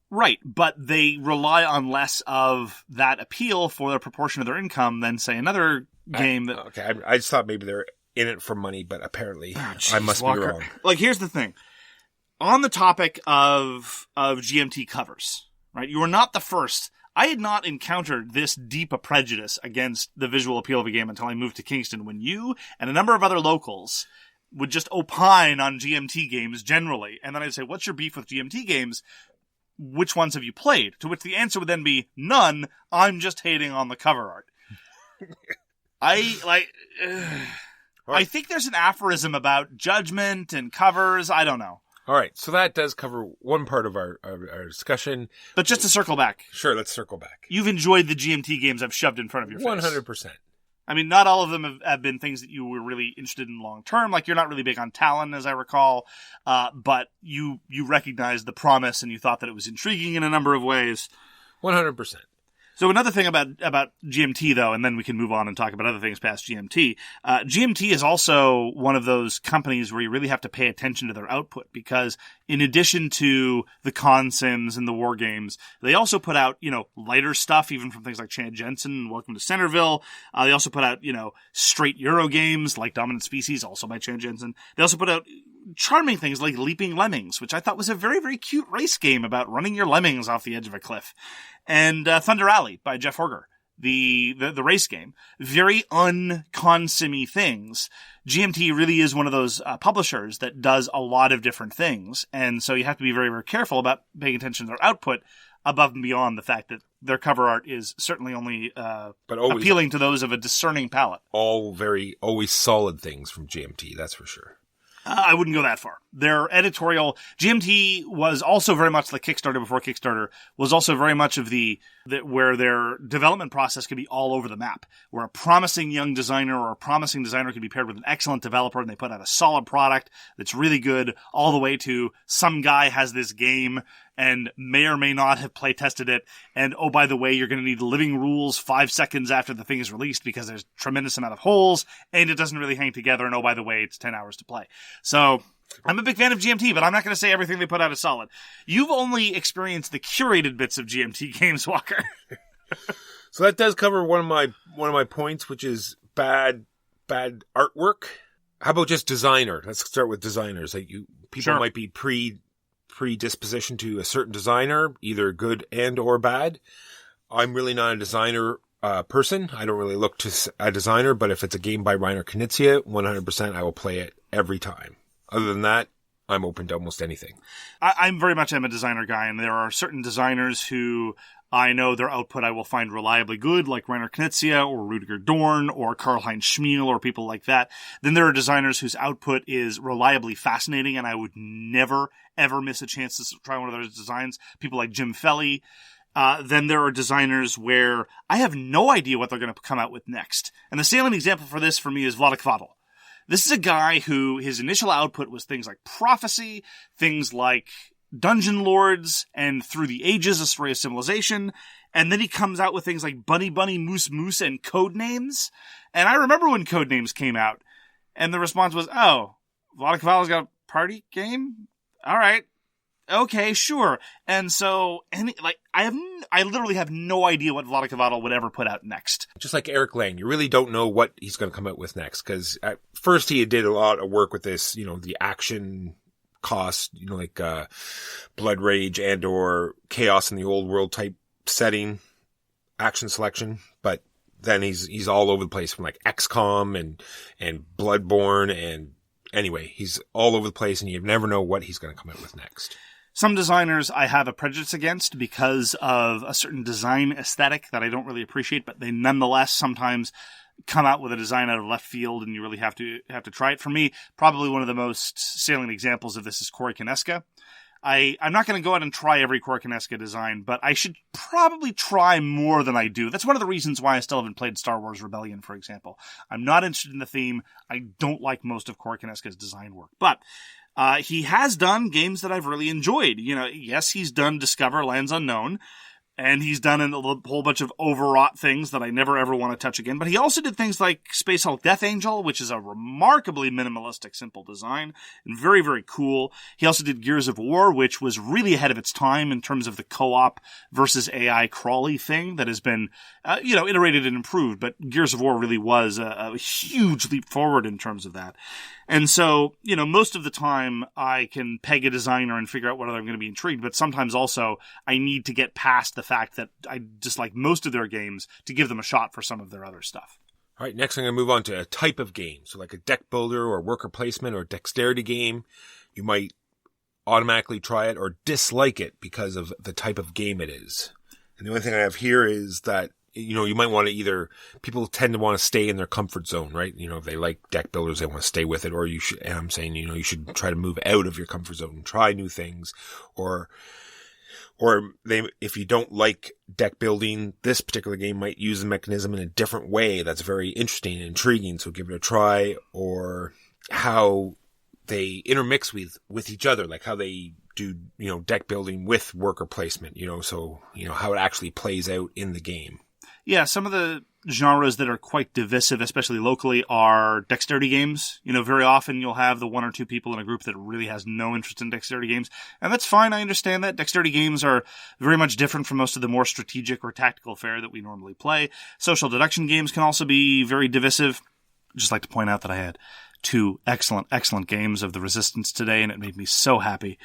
Right, but they rely on less of that appeal for the proportion of their income than, say, another game that... Okay, I just thought maybe they're in it for money, but apparently I must be wrong. Like, here's the thing. On the topic of GMT covers, right? You are not the first. I had not encountered this deep a prejudice against the visual appeal of a game until I moved to Kingston, when you and a number of other locals would just opine on GMT games generally. And then I'd say, what's your beef with GMT games? Which ones have you played? To which the answer would then be, none. I'm just hating on the cover art. I think there's an aphorism about judgment and covers. I don't know. All right, so that does cover one part of our discussion. But just to circle back. Sure, let's circle back. You've enjoyed the GMT games I've shoved in front of your face. 100%. I mean, not all of them have been things that you were really interested in long term. Like, you're not really big on Talon, as I recall, but you recognized the promise and you thought that it was intriguing in a number of ways. 100%. So another thing about GMT, though, and then we can move on and talk about other things past GMT. GMT is also one of those companies where you really have to pay attention to their output, because in addition to the con sims and the war games, they also put out, lighter stuff, even from things like Chad Jensen and Welcome to Centerville. They also put out, straight Euro games like Dominant Species, also by Chad Jensen. They also put out charming things like Leaping Lemmings, which I thought was a very, very cute race game about running your lemmings off the edge of a cliff. And Thunder Alley by Jeff Horger, the race game. Very un-con-simmy things. GMT really is one of those publishers that does a lot of different things, and so you have to be very, very careful about paying attention to their output above and beyond the fact that their cover art is certainly only but always appealing to those of a discerning palate. Always solid things from GMT, that's for sure. I wouldn't go that far. Their editorial, GMT was also very much like Kickstarter before Kickstarter, was also very much of where their development process could be all over the map, where a promising young designer or a promising designer could be paired with an excellent developer and they put out a solid product that's really good, all the way to some guy has this game and may or may not have play tested it. And oh, by the way, you're going to need living rules 5 seconds after the thing is released because there's a tremendous amount of holes and it doesn't really hang together. And oh, by the way, it's 10 hours to play. So I'm a big fan of GMT, but I'm not going to say everything they put out is solid. You've only experienced the curated bits of GMT games, Walker. So that does cover one of my points, which is bad artwork. How about just designer? Let's start with designers. Like people might be predisposition to a certain designer, either good and or bad. I'm really not a designer person. I don't really look to a designer, but if it's a game by Reiner Knizia, 100% I will play it every time. Other than that, I'm open to almost anything. I'm very much a designer guy, and there are certain designers who I know their output I will find reliably good, like Reiner Knizia or Rudiger Dorn or Karl-Heinz Schmiel or people like that. Then there are designers whose output is reliably fascinating, and I would never, ever miss a chance to try one of those designs. People like Jim Felly. Then there are designers where I have no idea what they're going to come out with next. And the salient example for this for me is Vladek Vadal. This is a guy who his initial output was things like Prophecy, things like Dungeon Lords, and Through the Ages, A Story of Civilization. And then he comes out with things like Bunny Bunny, Moose Moose, and Codenames. And I remember when Codenames came out, and the response was, oh, Vladek Vadal's got a party game? All right. Okay, sure. And so, I literally have no idea what Vladek Vadal would ever put out next. Just like Eric Lang, you really don't know what he's going to come out with next, because at first he did a lot of work with this, the action cost, like Blood Rage and or Chaos in the Old World type setting, action selection, but then he's all over the place from like XCOM and Bloodborne, and anyway, he's all over the place and you never know what he's going to come out with next. Some designers I have a prejudice against because of a certain design aesthetic that I don't really appreciate, but they nonetheless sometimes come out with a design out of left field and you really have to try it. For me, probably one of the most salient examples of this is Corey Konieczka. I'm not going to go out and try every Corey Konieczka design, but I should probably try more than I do. That's one of the reasons why I still haven't played Star Wars Rebellion, for example. I'm not interested in the theme. I don't like most of Corey Konieczka's design work, but he has done games that I've really enjoyed. Yes, he's done Discover Lands Unknown, and he's done a whole bunch of overwrought things that I never ever want to touch again. But he also did things like Space Hulk Death Angel, which is a remarkably minimalistic, simple design, and very, very cool. He also did Gears of War, which was really ahead of its time in terms of the co-op versus AI crawly thing that has been, iterated and improved. But Gears of War really was a huge leap forward in terms of that. And so, most of the time I can peg a designer and figure out whether I'm going to be intrigued, but sometimes also I need to get past the fact that I dislike most of their games to give them a shot for some of their other stuff. All right, next I'm going to move on to a type of game. So like a deck builder or worker placement or dexterity game. You might automatically try it or dislike it because of the type of game it is. And the only thing I have here is that, you might want to people tend to want to stay in their comfort zone, right? If they like deck builders, they want to stay with it, or and I'm saying, you should try to move out of your comfort zone and try new things, or if you don't like deck building, this particular game might use the mechanism in a different way that's very interesting and intriguing, so give it a try, or how they intermix with each other, like how they do, deck building with worker placement, so, how it actually plays out in the game. Yeah, some of the genres that are quite divisive, especially locally, are dexterity games. Very often you'll have the one or two people in a group that really has no interest in dexterity games. And that's fine, I understand that. Dexterity games are very much different from most of the more strategic or tactical fare that we normally play. Social deduction games can also be very divisive. I'd just like to point out that I had 2 excellent games of the Resistance today, and it made me so happy.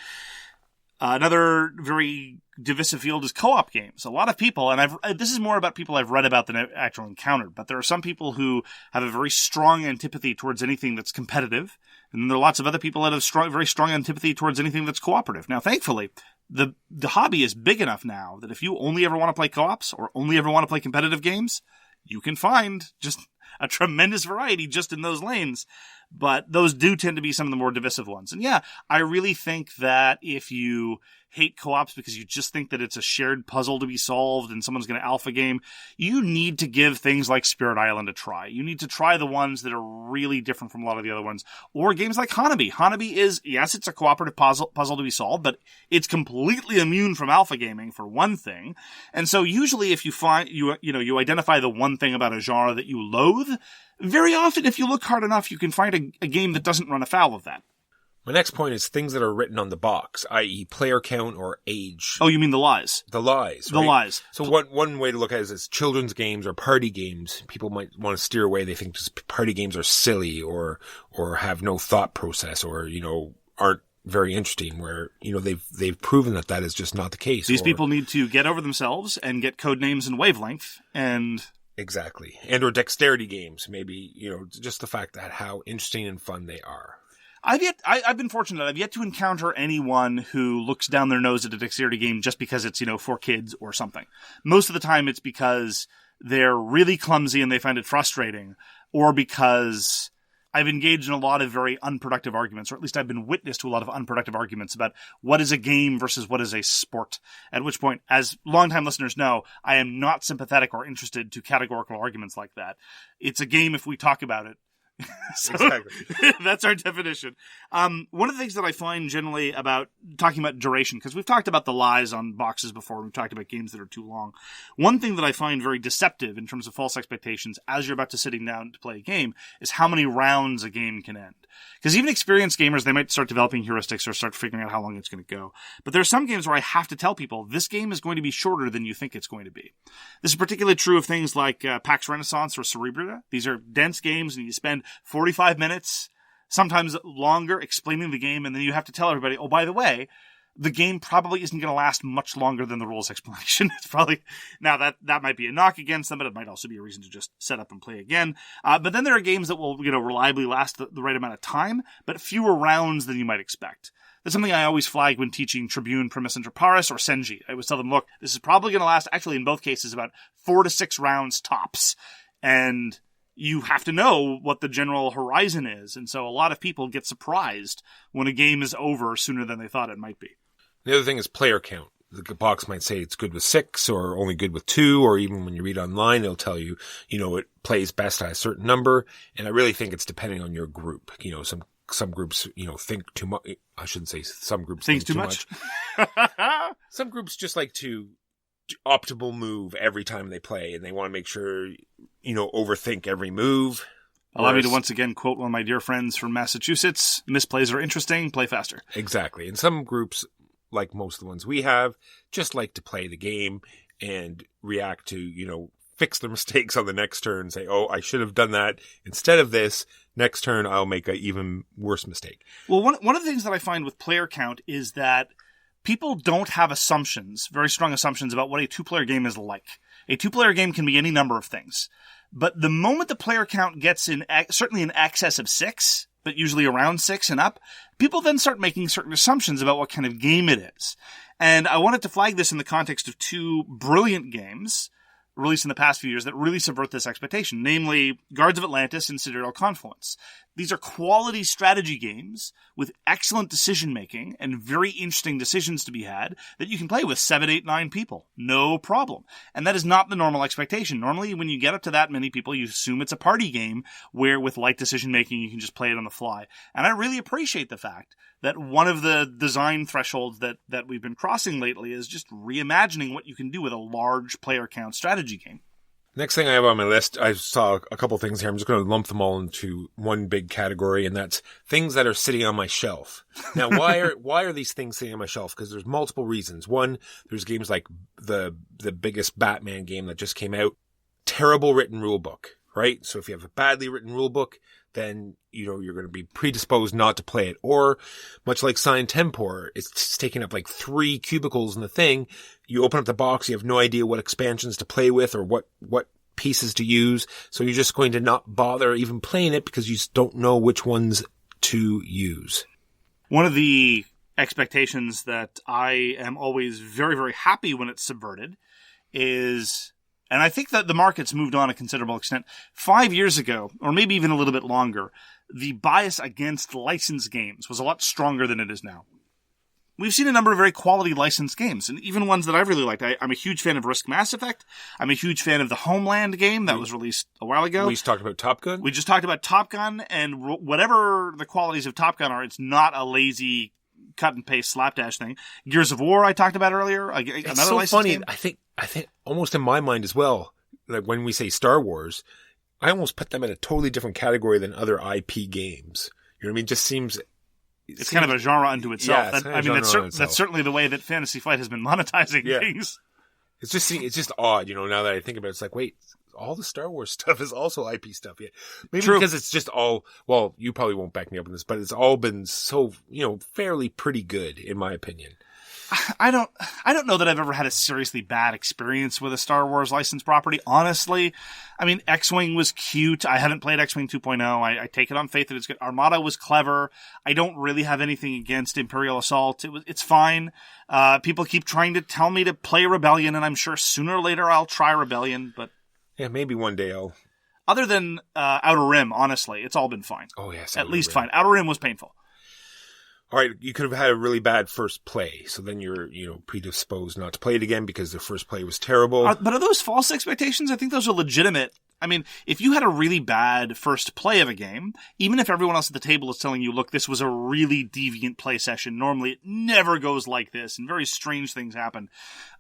Another very divisive field is co-op games. A lot of people, and this is more about people I've read about than I've actually encountered, but there are some people who have a very strong antipathy towards anything that's competitive, and then there are lots of other people that have very strong antipathy towards anything that's cooperative. Now, thankfully, the hobby is big enough now that if you only ever want to play co-ops or only ever want to play competitive games, you can find just a tremendous variety just in those lanes. But those do tend to be some of the more divisive ones. And yeah, I really think that if you hate co-ops because you just think that it's a shared puzzle to be solved and someone's going to alpha game, you need to give things like Spirit Island a try. You need to try the ones that are really different from a lot of the other ones. Or games like Hanabi. Hanabi is, yes, it's a cooperative puzzle to be solved, but it's completely immune from alpha gaming, for one thing. And so usually if you find, you identify the one thing about a genre that you loathe, very often, if you look hard enough, you can find a game that doesn't run afoul of that. My next point is things that are written on the box, i.e. player count or age. Oh, you mean the lies? The lies, right? The lies. So one way to look at it is children's games or party games. People might want to steer away. They think just party games are silly or have no thought process or, aren't very interesting, where, they've proven that is just not the case. These people need to get over themselves and get code names and wavelength and... Exactly. And or dexterity games, maybe, just the fact that how interesting and fun they are. I've been fortunate. I've yet to encounter anyone who looks down their nose at a dexterity game just because it's, for kids or something. Most of the time it's because they're really clumsy and they find it frustrating, or because I've engaged in a lot of very unproductive arguments, or at least I've been witness to a lot of unproductive arguments about what is a game versus what is a sport. At which point, as longtime listeners know, I am not sympathetic or interested to categorical arguments like that. It's a game if we talk about it. So, exactly. That's our definition. One of the things that I find generally about talking about duration, because we've talked about the lies on boxes before, we've talked about games that are too long. One thing that I find very deceptive in terms of false expectations as you're about to sitting down to play a game is how many rounds a game can end. Because even experienced gamers, they might start developing heuristics or start figuring out how long it's going to go. But there are some games where I have to tell people, this game is going to be shorter than you think it's going to be. This is particularly true of things like PAX Renaissance or Cerebrita. These are dense games and you spend 45 minutes, sometimes longer, explaining the game, and then you have to tell everybody, oh, by the way, the game probably isn't going to last much longer than the rules explanation. It's probably, now that might be a knock against them, but it might also be a reason to just set up and play again. But then there are games that will, reliably last the right amount of time, but fewer rounds than you might expect. That's something I always flag when teaching Tribune, Primus Inter Pares, or Senji. I always tell them, look, this is probably going to last, actually in both cases, about 4 to 6 rounds tops. And you have to know what the general horizon is. And so a lot of people get surprised when a game is over sooner than they thought it might be. The other thing is player count. The box might say it's good with 6 or only good with 2, or even when you read online, they'll tell you, it plays best at a certain number. And I really think it's depending on your group. Some groups, think too much. I shouldn't say some groups think too much. Some groups just like to optimal move every time they play, and they want to make sure, overthink every move. Allow me to once again quote one of my dear friends from Massachusetts: misplays are interesting, play faster. Exactly. And some groups, like most of the ones we have, just like to play the game and react to, fix their mistakes on the next turn, say, oh, I should have done that instead of this. next turn I'll make an even worse mistake. Well, one of the things that I find with player count is that people don't have assumptions, very strong assumptions about what a two-player game is like. A two-player game can be any number of things. But the moment the player count gets certainly in excess of 6, but usually around 6 and up, people then start making certain assumptions about what kind of game it is. And I wanted to flag this in the context of two brilliant games released in the past few years that really subvert this expectation, namely Guards of Atlantis and Sidereal Confluence. These are quality strategy games with excellent decision-making and very interesting decisions to be had that you can play with 7, 8, 9 people. No problem. And that is not the normal expectation. Normally, when you get up to that many people, you assume it's a party game where with light decision-making, you can just play it on the fly. And I really appreciate the fact that one of the design thresholds that we've been crossing lately is just reimagining what you can do with a large player count strategy game. Next thing I have on my list, I saw a couple things here. I'm just going to lump them all into one big category, and that's things that are sitting on my shelf. Now, why are these things sitting on my shelf? Because there's multiple reasons. One, there's games like the biggest Batman game that just came out. Terrible written rule book, right? So if you have a badly written rule book, then you're going to be predisposed not to play it. Or much like Sign Tempor, it's taking up like 3 cubicles in the thing. You open up the box, you have no idea what expansions to play with or what pieces to use. So you're just going to not bother even playing it because you just don't know which ones to use. One of the expectations that I am always very, very happy when it's subverted is, and I think that the market's moved on a considerable extent. 5 years ago, or maybe even a little bit longer, the bias against licensed games was a lot stronger than it is now. We've seen a number of very quality licensed games, and even ones that I've really liked. I'm a huge fan of Risk Mass Effect. I'm a huge fan of the Homeland game that was released a while ago. We just talked about Top Gun. We just talked about Top Gun, and whatever the qualities of Top Gun are, it's not a lazy cut and paste slapdash thing. Gears of War I talked about earlier. It's so funny. Game. I think almost in my mind as well, like when we say Star Wars, I almost put them in a totally different category than other IP games. You know what I mean? It just seems... It's kind of a genre unto itself. Yeah, that's certainly the way that Fantasy Flight has been monetizing things. It's just odd, now that I think about it. It's like, wait, all the Star Wars stuff is also IP stuff. Yeah. Maybe True. Because it's just all, well, you probably won't back me up on this, but it's all been so, fairly pretty good, in my opinion. I don't know that I've ever had a seriously bad experience with a Star Wars licensed property, honestly. I mean, X-Wing was cute. I haven't played X-Wing 2.0. I take it on faith that it's good. Armada was clever. I don't really have anything against Imperial Assault. It's fine. People keep trying to tell me to play Rebellion, and I'm sure sooner or later I'll try Rebellion, but... Yeah, maybe one day I'll... Other than Outer Rim, honestly, it's all been fine. Oh, yes. At least fine. Outer Rim was painful. All right, you could have had a really bad first play, so then you're, predisposed not to play it again because the first play was terrible. But are those false expectations? I think those are legitimate. I mean, if you had a really bad first play of a game, even if everyone else at the table is telling you, look, this was a really deviant play session, normally it never goes like this, and very strange things happen.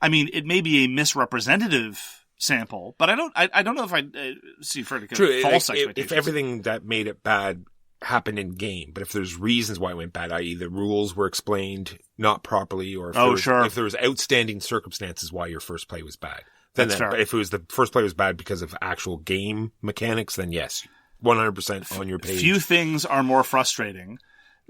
I mean, it may be a misrepresentative sample, but I don't know if I'd see for it false expectations. If everything that made it bad happened in game, but if there's reasons why it went bad, i.e. the rules were explained not properly, or if there was outstanding circumstances why your first play was bad, then fair. But if it was the first play was bad because of actual game mechanics, then yes, 100% on your page. Few things are more frustrating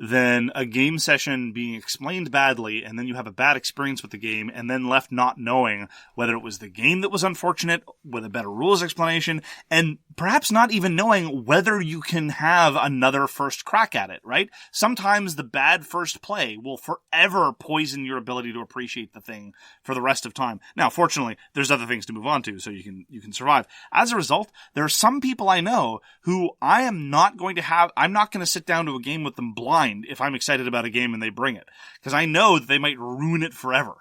than a game session being explained badly, and then you have a bad experience with the game, and then left not knowing whether it was the game that was unfortunate, with a better rules explanation, and perhaps not even knowing whether you can have another first crack at it, right? Sometimes the bad first play will forever poison your ability to appreciate the thing for the rest of time. Now, fortunately, there's other things to move on to, so you can survive. As a result, there are some people I know who I'm not going to sit down to a game with them blind if I'm excited about a game and they bring it, because I know that they might ruin it forever.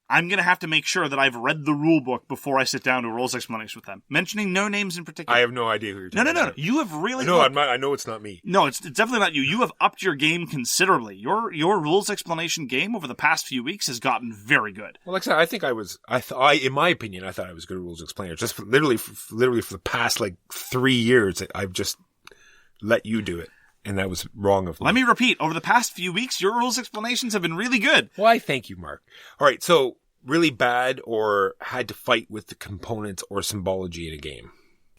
I'm going to have to make sure that I've read the rule book before I sit down to a rules explanation with them. Mentioning no names in particular. I have no idea who you're talking about. No. You have really... No, I'm not. I know it's not me. No, it's definitely not you. You have upped your game considerably. Your rules explanation game over the past few weeks has gotten very good. Well, like I said, I think in my opinion, I thought I was a good rules explainer. Just literally for the past 3 years, I've just let you do it. And that was wrong of me. Let me repeat. Over the past few weeks, your rules explanations have been really good. Why, thank you, Mark. All right, so really bad or had to fight with the components or symbology in a game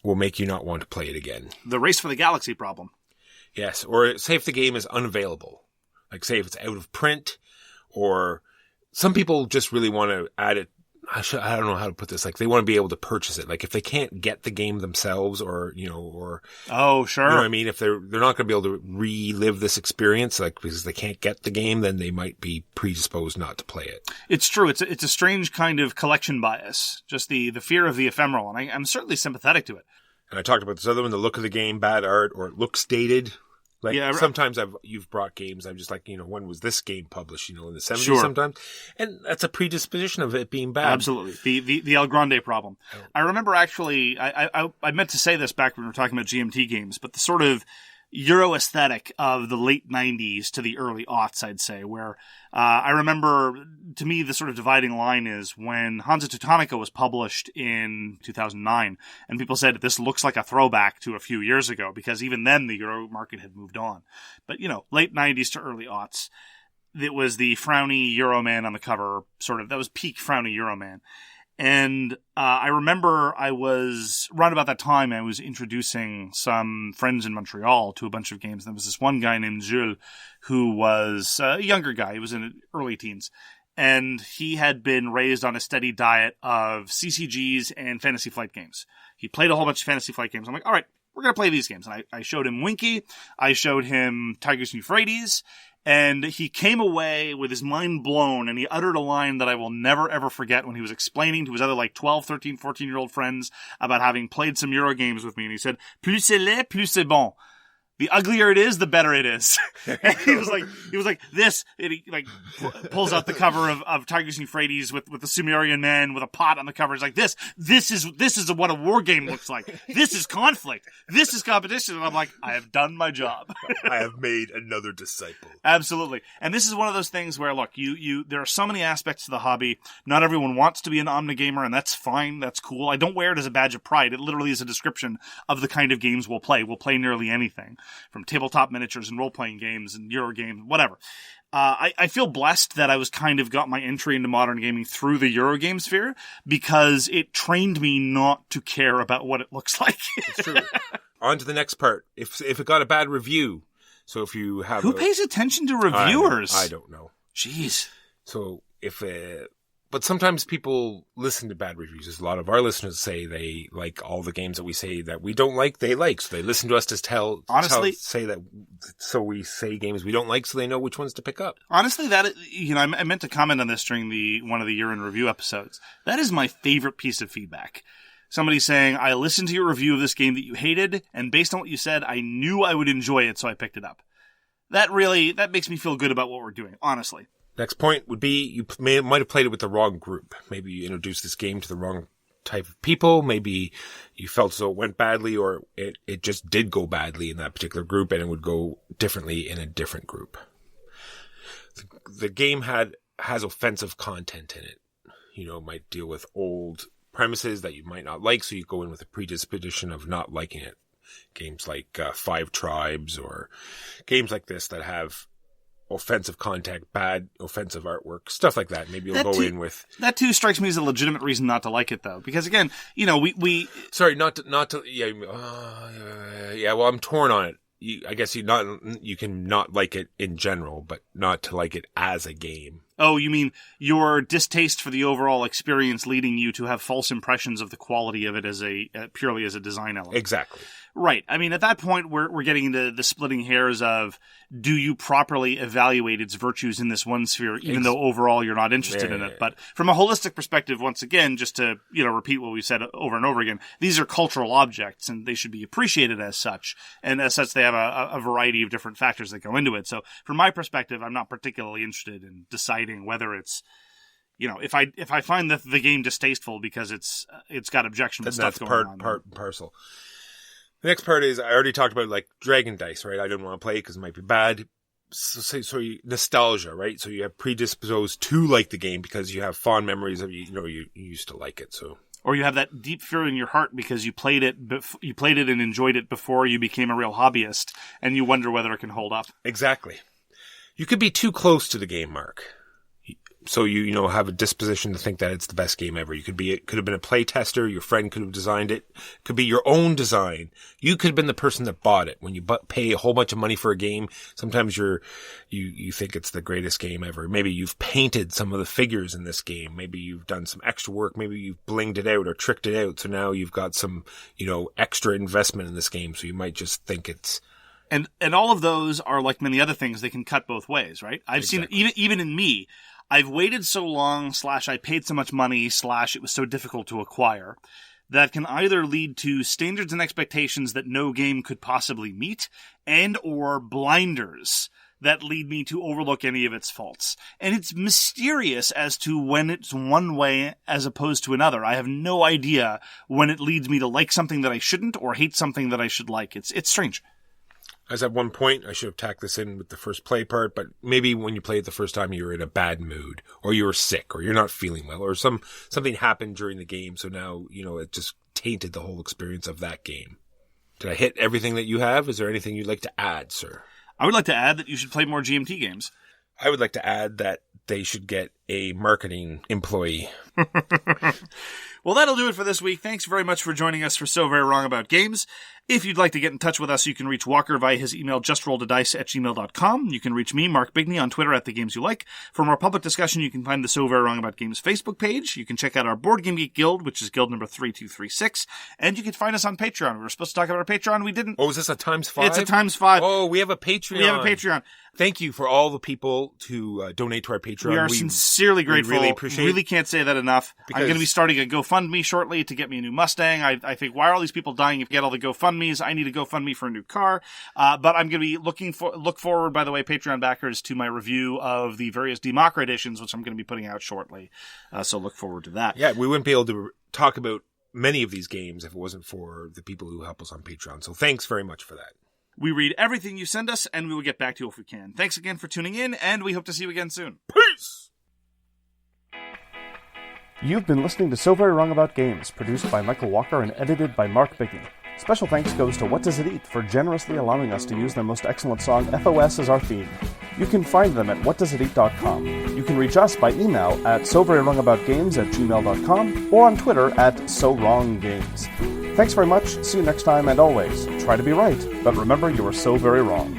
will make you not want to play it again. The Race for the Galaxy problem. Yes, or say if the game is unavailable. Like say if it's out of print, or some people just really want to add it. I don't know how to put this. Like they want to be able to purchase it. Like if they can't get the game themselves, or oh sure, you know what I mean. If they're not going to be able to relive this experience, like because they can't get the game, then they might be predisposed not to play it. It's true. It's a strange kind of collection bias, just the fear of the ephemeral, and I'm certainly sympathetic to it. And I talked about this other one: the look of the game, bad art, or it looks dated. Like sometimes you've brought games, I'm just like, when was this game published, in the 70s sure. sometimes? And that's a predisposition of it being bad. Absolutely. The El Grande problem. Oh. I remember actually, I meant to say this back when we were talking about GMT games, but the sort of Euro aesthetic of the late 90s to the early aughts, I'd say, where I remember, to me, the sort of dividing line is when Hansa Teutonica was published in 2009, and people said this looks like a throwback to a few years ago, because even then the Euro market had moved on. But, late 90s to early aughts, it was the frowny Euroman on the cover, that was peak frowny Euroman. And I remember around about that time, I was introducing some friends in Montreal to a bunch of games. And there was this one guy named Jules who was a younger guy. He was in early teens. And he had been raised on a steady diet of CCGs and Fantasy Flight games. He played a whole bunch of Fantasy Flight games. I'm like, all right, we're going to play these games. And I showed him Winky. I showed him Tigris and Euphrates. And he came away with his mind blown, and he uttered a line that I will never, ever forget when he was explaining to his other 12, 13, 14-year-old friends about having played some Euro games with me. And he said, plus c'est laid, plus c'est bon. The uglier it is, the better it is. And he was like this, and he pulls out the cover of Tigris and Euphrates with the Sumerian man with a pot on the cover. He's like, this is what a war game looks like. This is conflict. This is competition. And I'm like, I have done my job. I have made another disciple. Absolutely. And this is one of those things where, look, there are so many aspects to the hobby. Not everyone wants to be an omnigamer, and that's fine. That's cool. I don't wear it as a badge of pride. It literally is a description of the kind of games we'll play. We'll play nearly anything, from tabletop miniatures and role-playing games and Euro games, whatever. I feel blessed that I was kind of got my entry into modern gaming through the Euro game sphere, because it trained me not to care about what it looks like. It's true. On to the next part. If it got a bad review, so if you have... Who pays attention to reviewers? I don't know. Jeez. So but sometimes people listen to bad reviews. As a lot of our listeners say they like all the games that we say that we don't like, they like. So they listen to us to so we say games we don't like, so they know which ones to pick up. Honestly, I meant to comment on this during one of the year in review episodes. That is my favorite piece of feedback. Somebody saying, I listened to your review of this game that you hated, and based on what you said, I knew I would enjoy it, so I picked it up. That makes me feel good about what we're doing, honestly. Next point would be you might have played it with the wrong group. Maybe you introduced this game to the wrong type of people. Maybe you felt so it went badly, or it just did go badly in that particular group, and it would go differently in a different group. The game has offensive content in it. It might deal with old premises that you might not like, so you go in with a predisposition of not liking it. Games like Five Tribes, or games like this that have offensive content, bad offensive artwork, stuff like that. Maybe you'll go in with... That too strikes me as a legitimate reason not to like it, though. Because again, we... Sorry, not to... Yeah, well, I'm torn on it. I guess you can not like it in general, but not to like it as a game. Oh, you mean your distaste for the overall experience leading you to have false impressions of the quality of it as purely as a design element. Exactly. Right. I mean, at that point, we're getting into the splitting hairs of, do you properly evaluate its virtues in this one sphere, even though overall you're not interested in it? But from a holistic perspective, once again, just to, repeat what we've said over and over again, these are cultural objects and they should be appreciated as such. And as such, they have a variety of different factors that go into it. So from my perspective, I'm not particularly interested in deciding whether it's, if I find the game distasteful because it's got objectionable stuff going on. That's part and parcel. The next part is, I already talked about Dragon Dice, right? I didn't want to play it because it might be bad. So nostalgia, right? So you have predisposed to like the game because you have fond memories of you used to like it. So, or you have that deep fear in your heart because you played it and enjoyed it before you became a real hobbyist, and you wonder whether it can hold up. Exactly. You could be too close to the game, Mark. So you know, have a disposition to think that it's the best game ever. It could have been a play tester. Your friend could have designed it. It could be your own design. You could have been the person that bought it. When you pay a whole bunch of money for a game, sometimes you think it's the greatest game ever. Maybe you've painted some of the figures in this game. Maybe you've done some extra work. Maybe you've blinged it out or tricked it out. So now you've got some, extra investment in this game. So you might just think it's... And all of those are like many other things. They can cut both ways, right? I've seen it even in me. I've waited so long, / I paid so much money, / it was so difficult to acquire, that can either lead to standards and expectations that no game could possibly meet, and or blinders that lead me to overlook any of its faults. And it's mysterious as to when it's one way as opposed to another. I have no idea when it leads me to like something that I shouldn't or hate something that I should like. It's strange. As at one point, I should have tacked this in with the first play part, but maybe when you play it the first time, you were in a bad mood, or you were sick, or you're not feeling well, or something happened during the game, so now, it just tainted the whole experience of that game. Did I hit everything that you have? Is there anything you'd like to add, sir? I would like to add that you should play more GMT games. I would like to add that they should get a marketing employee. Well, that'll do it for this week. Thanks very much for joining us for So Very Wrong About Games. If you'd like to get in touch with us, you can reach Walker via his email, justrolledadice@gmail.com. You can reach me, Mark Bigney, on Twitter @TheGamesYouLike. For more public discussion, you can find the So Very Wrong About Games Facebook page. You can check out our Board Game Geek Guild, which is guild number 3236. And you can find us on Patreon. We were supposed to talk about our Patreon. We didn't. Oh, is this a times 5? It's a times 5. Oh, we have a Patreon. We have a Patreon. Thank you for all the people who donate to our Patreon. We are sincerely grateful. We really appreciate it. Really can't say that enough. I'm going to be starting a GoFundMe shortly to get me a new Mustang. I think, why are all these people dying if you get all the GoFundMes? I need a GoFundMe for a new car. But I'm going to be look forward, by the way, Patreon backers, to my review of the various Democra editions, which I'm going to be putting out shortly. So look forward to that. Yeah, we wouldn't be able to talk about many of these games if it wasn't for the people who help us on Patreon. So thanks very much for that. We read everything you send us, and we will get back to you if we can. Thanks again for tuning in, and we hope to see you again soon. Peace! You've been listening to So Very Wrong About Games, produced by Michael Walker and edited by Mark Bigney. Special thanks goes to What Does It Eat for generously allowing us to use their most excellent song, FOS, as our theme. You can find them at whatdoesiteat.com. You can reach us by email at soverywrongaboutgames@gmail.com or on Twitter @SoWrongGames. Thanks very much, see you next time, and always, try to be right, but remember you are so very wrong.